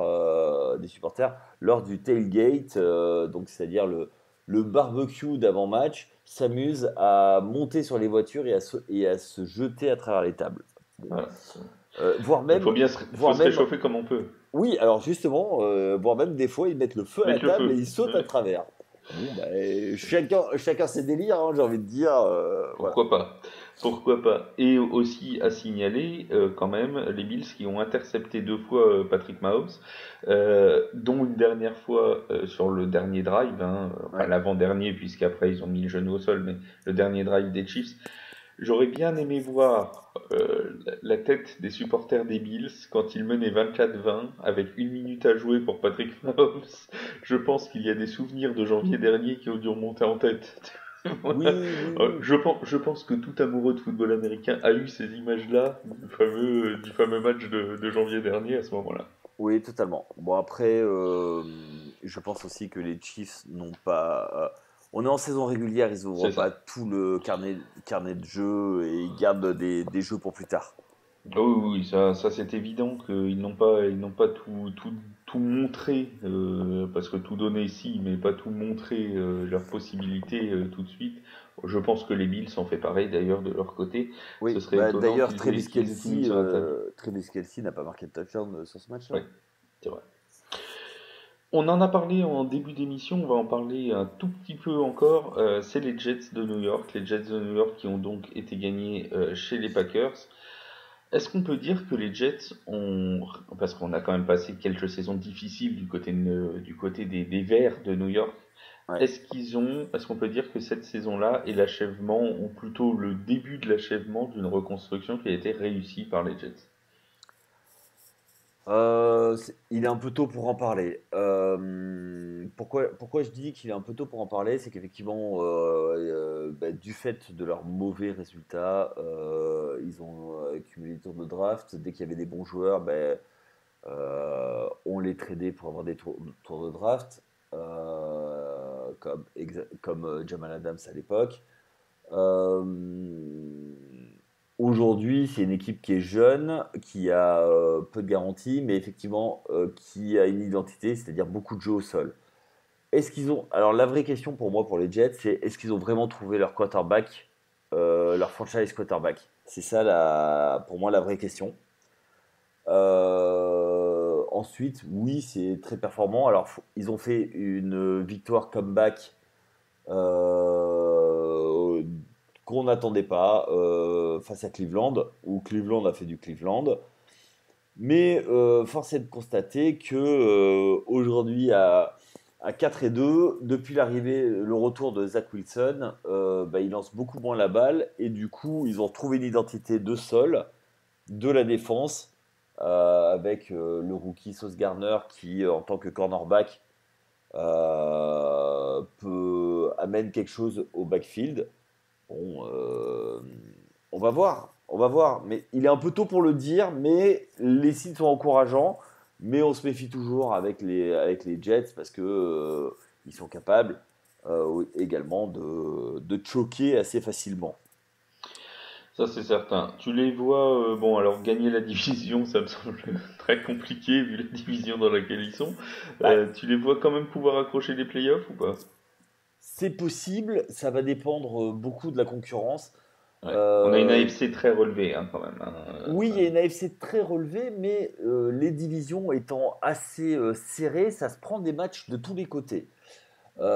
lors du tailgate, donc c'est-à-dire le barbecue d'avant-match, s'amuse à monter sur les voitures et à se jeter à travers les tables. Bon. Voilà. Voire Il faut même, bien faut voire se même, réchauffer comme on peut. oui, alors justement, voire même des fois ils mettent le feu à la Mettre le table et feu. ils sautent à Ouais. travers. Bon, bah, chacun ses délires, hein, j'ai envie de dire, voilà. Pourquoi pas? Pourquoi pas? Et aussi à signaler quand même les Bills qui ont intercepté 2 fois Patrick Mahomes, dont une dernière fois sur le dernier drive, hein, enfin Ouais. l'avant-dernier puisqu'après ils ont mis le genou au sol, mais le dernier drive des Chiefs. J'aurais bien aimé voir la tête des supporters des Bills quand ils menaient 24-20 avec 1 minute à jouer pour Patrick Mahomes. Je pense qu'il y a des souvenirs de janvier dernier qui ont dû remonter en tête. Voilà. Oui, oui, oui. Je pense que tout amoureux de football américain a eu ces images-là du fameux match de janvier dernier à ce moment-là. Oui, totalement. Bon, après, je pense aussi que les Chiefs n'ont pas. On est en saison régulière, ils n'ouvrent C'est pas ça. tout le carnet de jeux et ils gardent des jeux pour plus tard. Ah oui, oui, oui, ça c'est évident ils n'ont pas tout montré, parce que tout donner ici, mais pas tout montrer leurs possibilités tout de suite. Je pense que les Bills en fait pareil d'ailleurs de leur côté. Ce Oui, serait bah, étonnant d'ailleurs, qu'ils aient tout mis sur la table. Travis Kelce n'a pas marqué de touchdown sur ce Oui, match-là. c'est vrai. On en a parlé en début d'émission, on va en parler un tout petit peu encore. C'est les Jets de New York, les Jets de New York qui ont donc été gagnés chez les Packers. Est-ce qu'on peut dire que les Jets ont, parce qu'on a quand même passé quelques saisons difficiles du côté des Verts de New York, Ouais. est-ce qu'on peut dire que cette saison-là est l'achèvement, ou plutôt le début de l'achèvement d'une reconstruction qui a été réussie par les Jets? Il est un peu tôt pour en parler. Pourquoi je dis qu'il est un peu tôt pour en parler? C'est qu'effectivement, bah, du fait de leurs mauvais résultats, ils ont accumulé des tours de draft. Dès qu'il y avait des bons joueurs, ben, on les tradait pour avoir des tours de draft, comme Jamal Adams à l'époque. Euh, Aujourd'hui, c'est une équipe qui est jeune, qui a peu de garanties, mais effectivement qui a une identité, c'est-à-dire beaucoup de jeux au sol. Est-ce qu'ils ont. Alors, la vraie question pour moi, pour les Jets, c'est est-ce qu'ils ont vraiment trouvé leur quarterback, leur franchise quarterback? C'est ça, pour moi, la vraie question. Ensuite, oui, c'est très performant. Alors, ils ont fait une victoire comeback euh, qu'on n'attendait pas face à Cleveland, où Cleveland a fait du Cleveland. Mais force est de constater que aujourd'hui, à 4-2, depuis le retour de Zach Wilson, bah, ils lancent beaucoup moins la balle et du coup, ils ont retrouvé une identité de sol, de la défense, avec le rookie Sauce Gardner qui, en tant que cornerback, amène quelque chose au backfield. Bon, on va voir. Mais il est un peu tôt pour le dire, mais les signes sont encourageants. Mais on se méfie toujours avec les Jets parce que ils sont capables également de choquer assez facilement. Ça c'est certain. Tu les vois, bon alors gagner la division, ça me semble très compliqué vu la division dans laquelle ils sont. Bah, Tu les vois quand même pouvoir accrocher les playoffs ou pas? c'est possible, ça va dépendre beaucoup de la concurrence. Ouais. On a une Euh, AFC très relevée hein, quand même, hein. oui, il y a une AFC très relevée, mais les divisions étant assez serrées, ça se prend des matchs de tous les côtés. Est-ce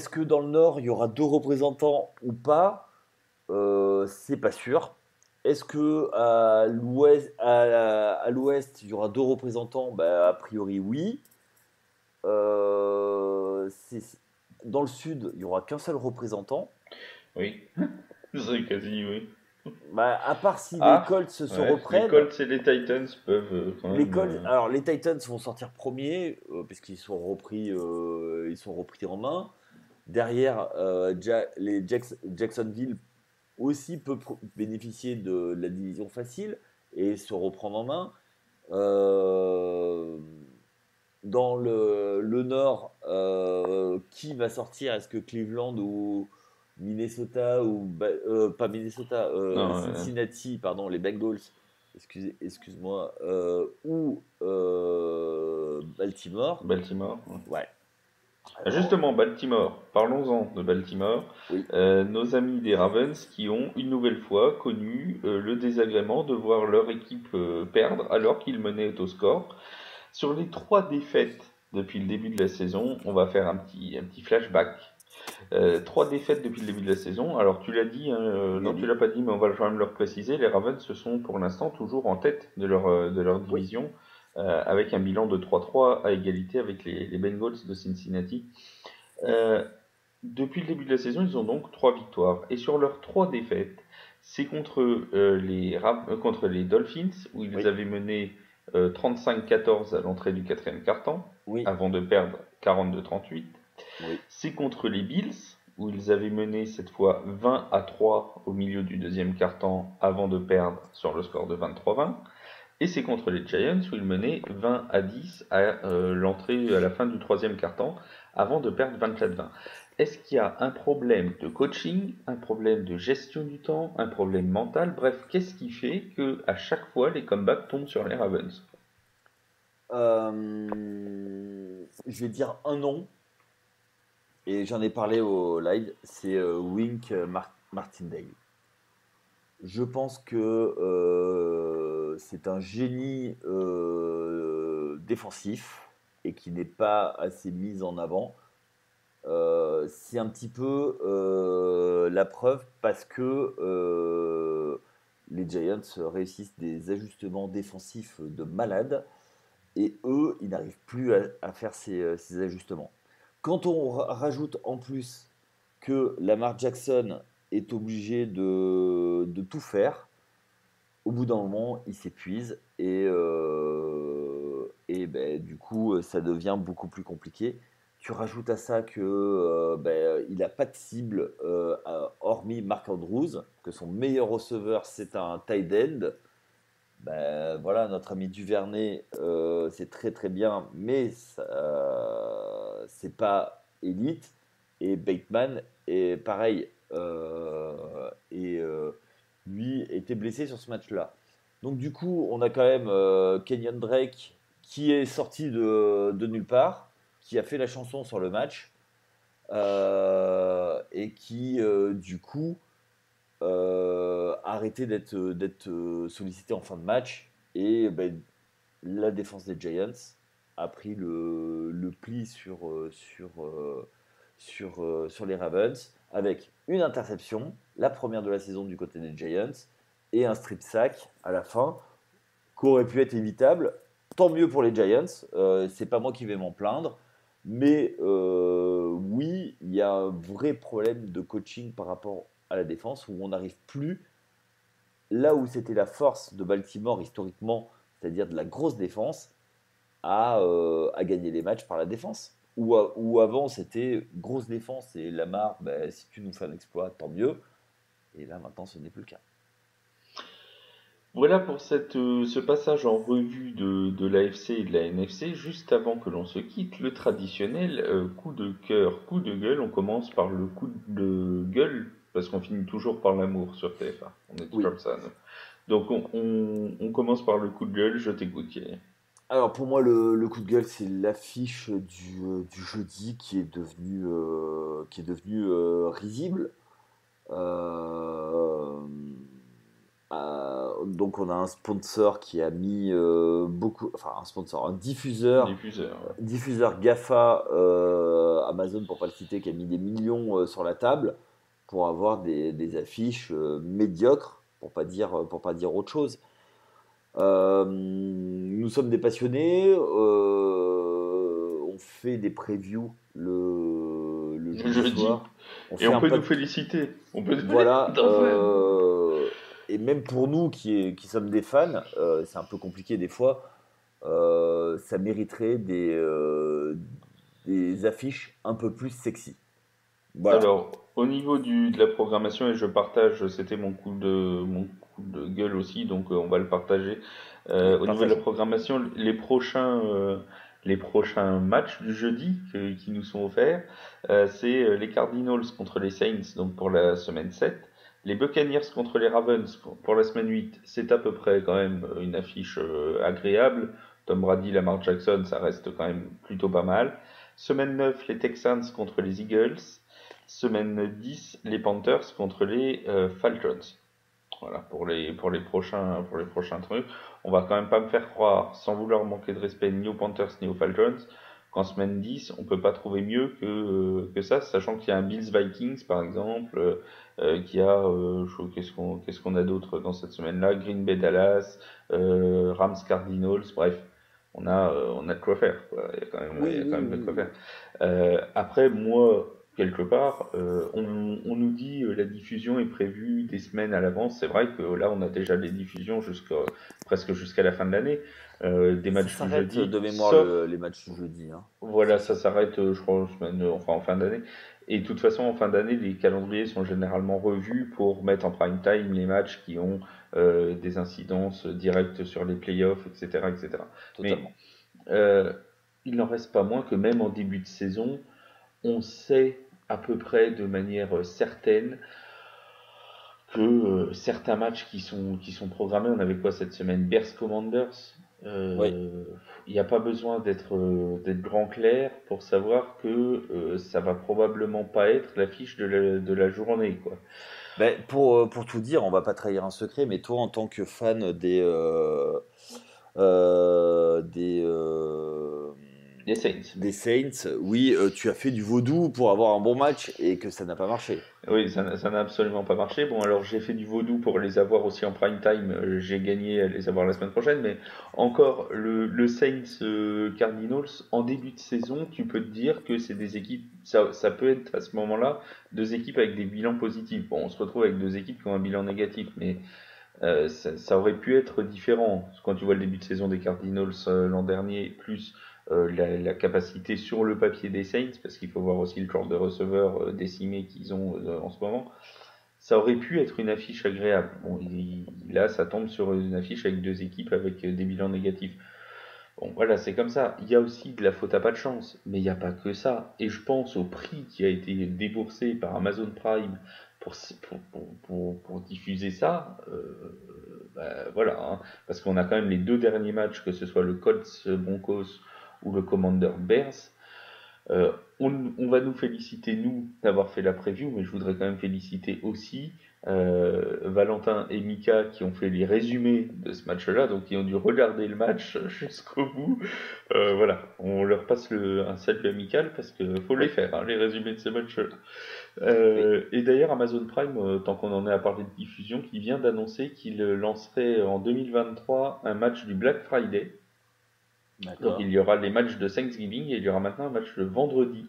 que dans le Nord, il y aura deux représentants ou pas? C'est pas sûr. Est-ce que à l'Ouest, il y aura deux représentants? Bah, a priori, oui. C'est- Dans le Sud, il y aura qu'un seul représentant. Oui, c'est quasi oui. Bah, à part si les Ah, Colts se ouais, les reprennent. Colts et les Titans peuvent quand Les même. Colts, alors les Titans vont sortir premiers puisqu'ils sont repris en main. Derrière, Jacksonville aussi peut bénéficier de la division facile et se reprendre en main. Euh, Dans le Nord, qui va sortir? Est-ce que Cleveland ou Minnesota pas Minnesota, Non, Cincinnati, pardon, les Bengals, excuse-moi, ou Baltimore? Baltimore. Ouais. Ouais. Alors, Justement, Baltimore, parlons-en de Baltimore. oui, Nos amis des Ravens qui ont une nouvelle fois connu le désagrément de voir leur équipe perdre alors qu'ils menaient au score. Sur les trois défaites depuis le début de la saison, on va faire un petit flashback. Trois défaites depuis le début de la saison. Alors tu l'as dit, hein, tu l'as non tu dit. l'as pas dit, mais on va quand même le préciser. Les Ravens se sont pour l'instant toujours en tête de leur Oui. division avec un bilan de 3-3 à égalité avec les Bengals de Cincinnati. Euh, Depuis le début de la saison, ils ont donc trois victoires. Et sur leurs trois défaites, c'est contre, contre les Dolphins, où ils Oui, avaient mené 35-14 à l'entrée du quatrième quart-temps, oui, avant de perdre 42-38. oui, C'est contre les Bills, où ils avaient mené cette fois 20-3 au milieu du deuxième quart-temps, avant de perdre sur le score de 23-20. Et c'est contre les Giants où ils menaient 20-10 à l'entrée, à la fin du troisième quart-temps, avant de perdre 24-20. Est-ce qu'il y a un problème de coaching, un problème de gestion du temps, un problème mental? Bref, qu'est-ce qui fait que à chaque fois les comebacks tombent sur les Ravens? je vais dire un nom, et j'en ai parlé au live, c'est Wink Martindale. Je pense que c'est un génie défensif et qui n'est pas assez mis en avant. C'est un petit peu la preuve parce que les Giants réussissent des ajustements défensifs de malade et eux, ils n'arrivent plus à faire ces ajustements. Quand on rajoute en plus que Lamar Jackson est obligé de tout faire, au bout d'un moment, il s'épuise et ben, du coup, ça devient beaucoup plus compliqué. Tu rajoutes à ça que ben, il n'a pas de cible hormis Mark Andrews, que son meilleur receveur c'est un tight end. Ben, voilà, notre ami Duvernay, c'est très très bien, mais c'est pas élite. Et Bateman est pareil. Lui était blessé sur ce match-là. Donc du coup, on a quand même Kenyon Drake qui est sorti de nulle part, qui a fait la chanson sur le match, et qui du coup arrêter d'être sollicité en fin de match. Et ben, la défense des Giants a pris le pli sur les Ravens avec une interception, la première de la saison du côté des Giants, et un strip sack à la fin, qui aurait pu être évitable. Tant mieux pour les Giants, c'est pas moi qui vais m'en plaindre. Mais oui, il y a un vrai problème de coaching par rapport à la défense où on n'arrive plus là où c'était la force de Baltimore historiquement, c'est-à-dire de la grosse défense, à gagner les matchs par la défense. Ou avant, c'était grosse défense et Lamar, ben, si tu nous fais un exploit, tant mieux. Et là, maintenant, ce n'est plus le cas. Voilà pour ce passage en revue de l'AFC et de la NFC. Juste avant que l'on se quitte, le traditionnel coup de cœur, coup de gueule. On commence par le coup de gueule parce qu'on finit toujours par l'amour sur TF1. On est Oui. comme ça, nous. Donc on commence par le coup de gueule, je t'écoute Thierry. Alors pour moi, le coup de gueule, c'est l'affiche du jeudi qui est devenue risible. Euh, donc on a un sponsor qui a mis enfin un sponsor, un Diffuseur. diffuseur GAFA, Amazon pour pas le citer, qui a mis des millions sur la table pour avoir des affiches médiocres, pour pas dire autre chose. Nous sommes des passionnés, on fait des previews le Le jeudi jeudi. soir. On Et fait on un peut nous pod- féliciter. On peut nous Voilà. d'en faire. Et même pour nous qui sommes des fans, c'est un peu compliqué des fois. Ça mériterait des affiches un peu plus sexy. Voilà. Alors, au niveau de la programmation, et je partage, c'était mon coup de gueule aussi, donc on va le partager. Oui, Au niveau de la partageons. programmation, les prochains matchs du jeudi qui nous sont offerts, c'est les Cardinals contre les Saints, donc pour la semaine 7. Les Buccaneers contre les Ravens pour la semaine 8, c'est à peu près quand même une affiche agréable. Tom Brady, Lamar Jackson, ça reste quand même plutôt pas mal. Semaine 9, les Texans contre les Eagles. Semaine 10, les Panthers contre les Falcons. Voilà, pour les prochains trucs. On va quand même pas me faire croire, sans vouloir manquer de respect ni aux Panthers ni aux Falcons, qu'en semaine 10, on peut pas trouver mieux que ça, sachant qu'il y a un Bills Vikings, par exemple, qu'il y a, qu'est-ce qu'on a d'autre dans cette semaine-là? Green Bay Dallas, Rams Cardinals, bref. On a de quoi faire, quoi. Il Oui, y a oui, quand même de oui, quoi oui. faire. Après, moi, quelque part, on nous dit la diffusion est prévue des semaines à l'avance. C'est vrai que là, on a déjà les diffusions presque jusqu'à la fin de l'année, des Ça matchs du s'arrête de jeudi, mémoire sauf, les matchs du jeudi, hein. voilà, ça s'arrête, je crois, enfin, en fin d'année. Et de toute façon, en fin d'année, les calendriers sont généralement revus pour mettre en prime time les matchs qui ont des incidences directes sur les playoffs, etc., etc. Mais Totalement. euh, il n'en reste pas moins que même en début de saison, on sait à peu près de manière certaine que certains matchs qui sont programmés, on avait quoi cette semaine? Bears Commanders. Oui. Il n'y a pas besoin d'être grand clair pour savoir que ça va probablement pas être l'affiche de la journée, quoi. Ben, pour tout dire, on va pas trahir un secret, mais toi, en tant que fan des, Les Saints. des Saints, oui, tu as fait du vaudou pour avoir un bon match et que ça n'a pas marché. Oui, ça n'a absolument pas marché. Bon, alors j'ai fait du vaudou pour les avoir aussi en prime time. J'ai gagné à les avoir la semaine prochaine. Mais encore, le Saints Cardinals, en début de saison, tu peux te dire que c'est des équipes. Ça peut être à ce moment-là deux équipes avec des bilans positifs. Bon, on se retrouve avec deux équipes qui ont un bilan négatif. Mais ça aurait pu être différent. Quand tu vois le début de saison des Cardinals l'an dernier, plus la capacité sur le papier des Saints, parce qu'il faut voir aussi le corps de receveurs décimé qu'ils ont en ce moment, ça aurait pu être une affiche agréable. Bon, là, ça tombe sur une affiche avec deux équipes avec des bilans négatifs. Bon, voilà, c'est comme ça. Il y a aussi de la faute à pas de chance, mais il n'y a pas que ça. Et je pense au prix qui a été déboursé par Amazon Prime pour diffuser ça. Bah, voilà, hein. Parce qu'on a quand même les deux derniers matchs, que ce soit le Colts Broncos ou le Commander Bears. On va nous féliciter, nous, d'avoir fait la preview, mais je voudrais quand même féliciter aussi Valentin et Mika qui ont fait les résumés de ce match-là, donc qui ont dû regarder le match jusqu'au bout. Voilà, on leur passe un salut amical parce que faut les Oui, faire, hein, les résumés de ces matchs-là. oui, Et d'ailleurs, Amazon Prime, tant qu'on en est à parler de diffusion, qui vient d'annoncer qu'il lancerait en 2023 un match du Black Friday. Donc il d'accord. y aura les matchs de Thanksgiving et il y aura maintenant un match le vendredi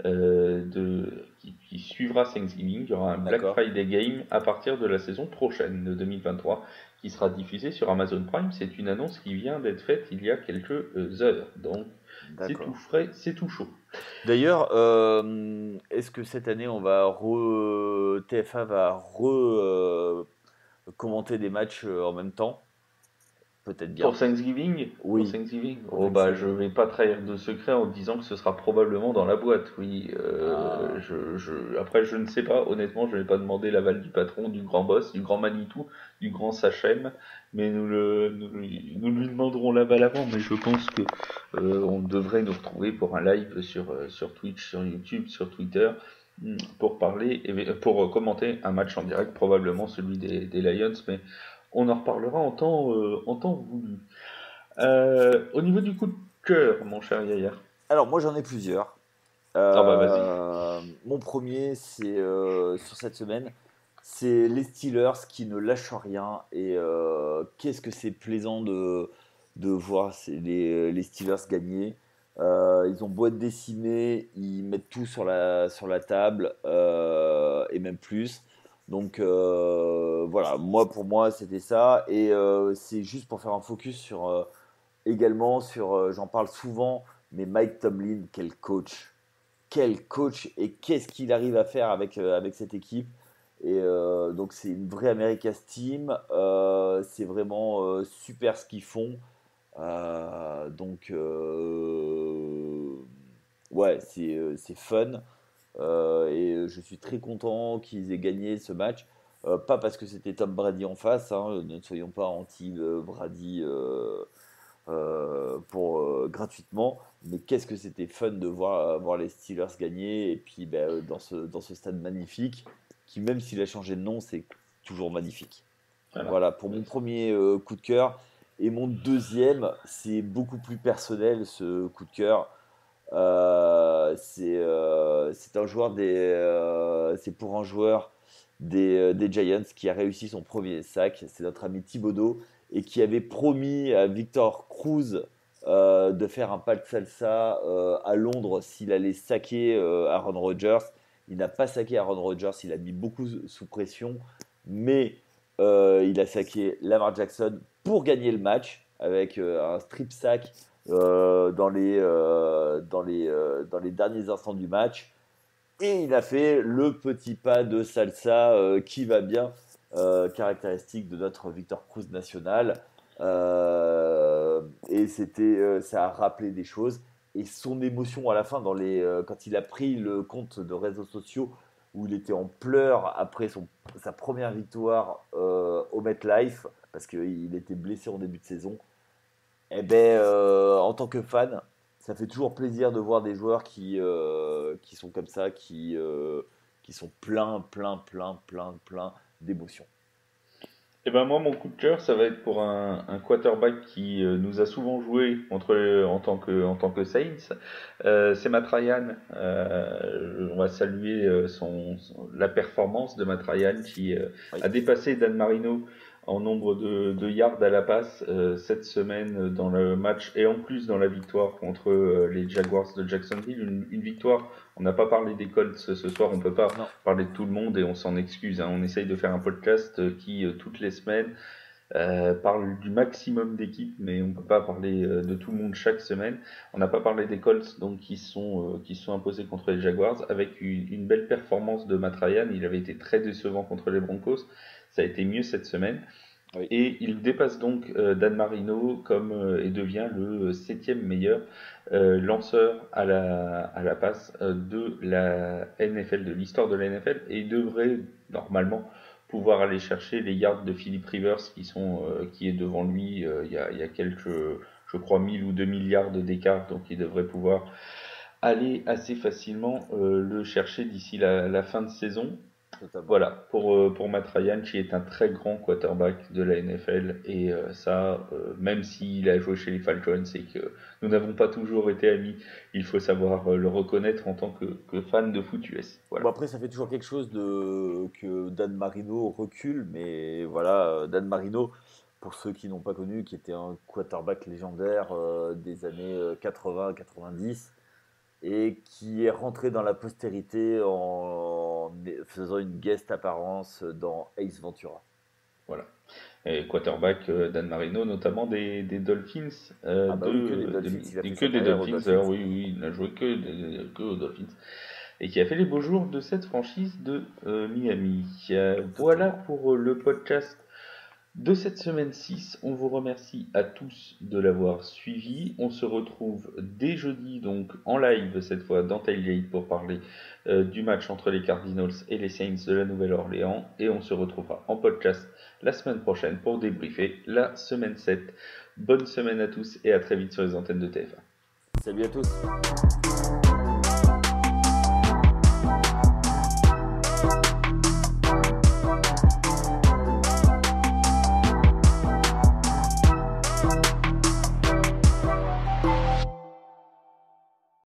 qui suivra Thanksgiving. Il y aura un Black D'accord, Friday Game à partir de la saison prochaine de 2023 qui sera diffusé sur Amazon Prime. C'est une annonce qui vient d'être faite il y a quelques heures. Donc c'est tout d'accord. frais, c'est tout chaud. D'ailleurs, est-ce que cette année, TF1 va commenter des matchs en même temps? peut-être bien. Pour Thanksgiving? Pour Oui, Thanksgiving? pour Oh bah je Thanksgiving. vais pas trahir de secret en disant que ce sera probablement dans la boîte, oui. Ah, Après je ne sais pas, honnêtement je n'ai pas demandé l'aval du patron, du grand boss, du grand Manitou, du grand Sachem, mais nous lui demanderons l'aval avant, mais je pense que on devrait nous retrouver pour un live sur Twitch, sur YouTube, sur Twitter, pour parler, pour commenter un match en direct, probablement celui des Lions, mais on en reparlera en temps voulu. Au niveau du coup de cœur, mon cher Yaya. alors, moi, j'en ai plusieurs. Ah bah vas-y. Mon premier, c'est sur cette semaine, c'est les Steelers qui ne lâchent rien. Et qu'est-ce que c'est plaisant de voir les Steelers gagner. Ils ont beau être décimés, ils mettent tout sur la table et même plus. Donc voilà, pour moi, c'était ça. Et c'est juste pour faire un focus sur également sur, j'en parle souvent, mais Mike Tomlin, quel coach! Quel coach et qu'est-ce qu'il arrive à faire avec cette équipe. Et donc c'est une vraie America's Team. C'est vraiment super ce qu'ils font. Donc ouais, c'est fun. Et je suis très content qu'ils aient gagné ce match. Pas parce que c'était Tom Brady en face, hein, ne soyons pas anti-Brady gratuitement. Mais qu'est-ce que c'était fun de voir les Steelers gagner. Et puis dans ce stade magnifique, qui même s'il a changé de nom, c'est toujours magnifique. Voilà. Voilà pour mon premier coup de cœur. Et mon deuxième, c'est beaucoup plus personnel ce coup de cœur. C'est un joueur c'est pour un joueur des Giants qui a réussi son premier sac. C'est notre ami Thibodeau et qui avait promis à Victor Cruz de faire un pas de salsa à Londres s'il allait saquer Aaron Rodgers. Il n'a pas saqué Aaron Rodgers, il a mis beaucoup sous pression, mais il a saqué Lamar Jackson pour gagner le match avec un strip sack dans les derniers instants du match. Et il a fait le petit pas de salsa qui va bien, caractéristique de notre Victor Cruz national. Et ça a rappelé des choses. Et son émotion à la fin, quand il a pris le compte de réseaux sociaux, où il était en pleurs après sa première victoire au MetLife, parce qu'il était blessé en début de saison. Eh ben, en tant que fan, ça fait toujours plaisir de voir des joueurs qui sont comme ça, qui sont plein d'émotions. Et ben moi, mon coup de cœur, ça va être pour un quarterback qui nous a souvent joué en tant que Saints. C'est Matt Ryan. On va saluer la performance de Matt Ryan qui Oui. a dépassé Dan Marino en nombre de yards à la passe cette semaine dans le match et en plus dans la victoire contre les Jaguars de Jacksonville. Une victoire. On n'a pas parlé des Colts ce soir, on peut pas Non, parler de tout le monde et on s'en excuse, hein. On essaye de faire un podcast qui, toutes les semaines, parle du maximum d'équipes, mais on ne peut pas parler de tout le monde chaque semaine. On n'a pas parlé des Colts donc, qui se sont imposés contre les Jaguars avec une belle performance de Matt Ryan. Il avait été très décevant contre les Broncos. Ça a été mieux cette semaine. oui. Et il dépasse donc Dan Marino et devient le septième meilleur lanceur à la passe de la NFL, de l'histoire de la NFL, et il devrait normalement pouvoir aller chercher les yards de Philip Rivers qui est devant lui. Il y a quelques, je crois, 1000 ou 2000 yards d'écart, donc il devrait pouvoir aller assez facilement le chercher d'ici la fin de saison. Totalement. Voilà, pour Matt Ryan, qui est un très grand quarterback de la NFL, et ça, même s'il a joué chez les Falcons et que nous n'avons pas toujours été amis, il faut savoir le reconnaître en tant que fan de foot US. Bon, Voilà. après, ça fait toujours quelque chose que Dan Marino recule, mais voilà, Dan Marino, pour ceux qui n'ont pas connu, qui était un quarterback légendaire des années 80-90 et qui est rentré dans la postérité en faisant une guest apparence dans Ace Ventura. Voilà. Et quarterback Dan Marino, notamment des Dolphins, Ah bah oui, que des Dolphins, il a fait que sa des carrière aux Dolphins, Dolphins. oui, oui, il n'a joué que aux Dolphins, et qui a fait les beaux jours de cette franchise de Miami. Voilà Totalement. pour le podcast de cette semaine 6. On vous remercie à tous de l'avoir suivi. On se retrouve dès jeudi, donc en live cette fois dans Tailgate pour parler du match entre les Cardinals et les Saints de la Nouvelle-Orléans. Et on se retrouvera en podcast la semaine prochaine pour débriefer la semaine 7. Bonne semaine à tous et à très vite sur les antennes de TF1. Salut à tous.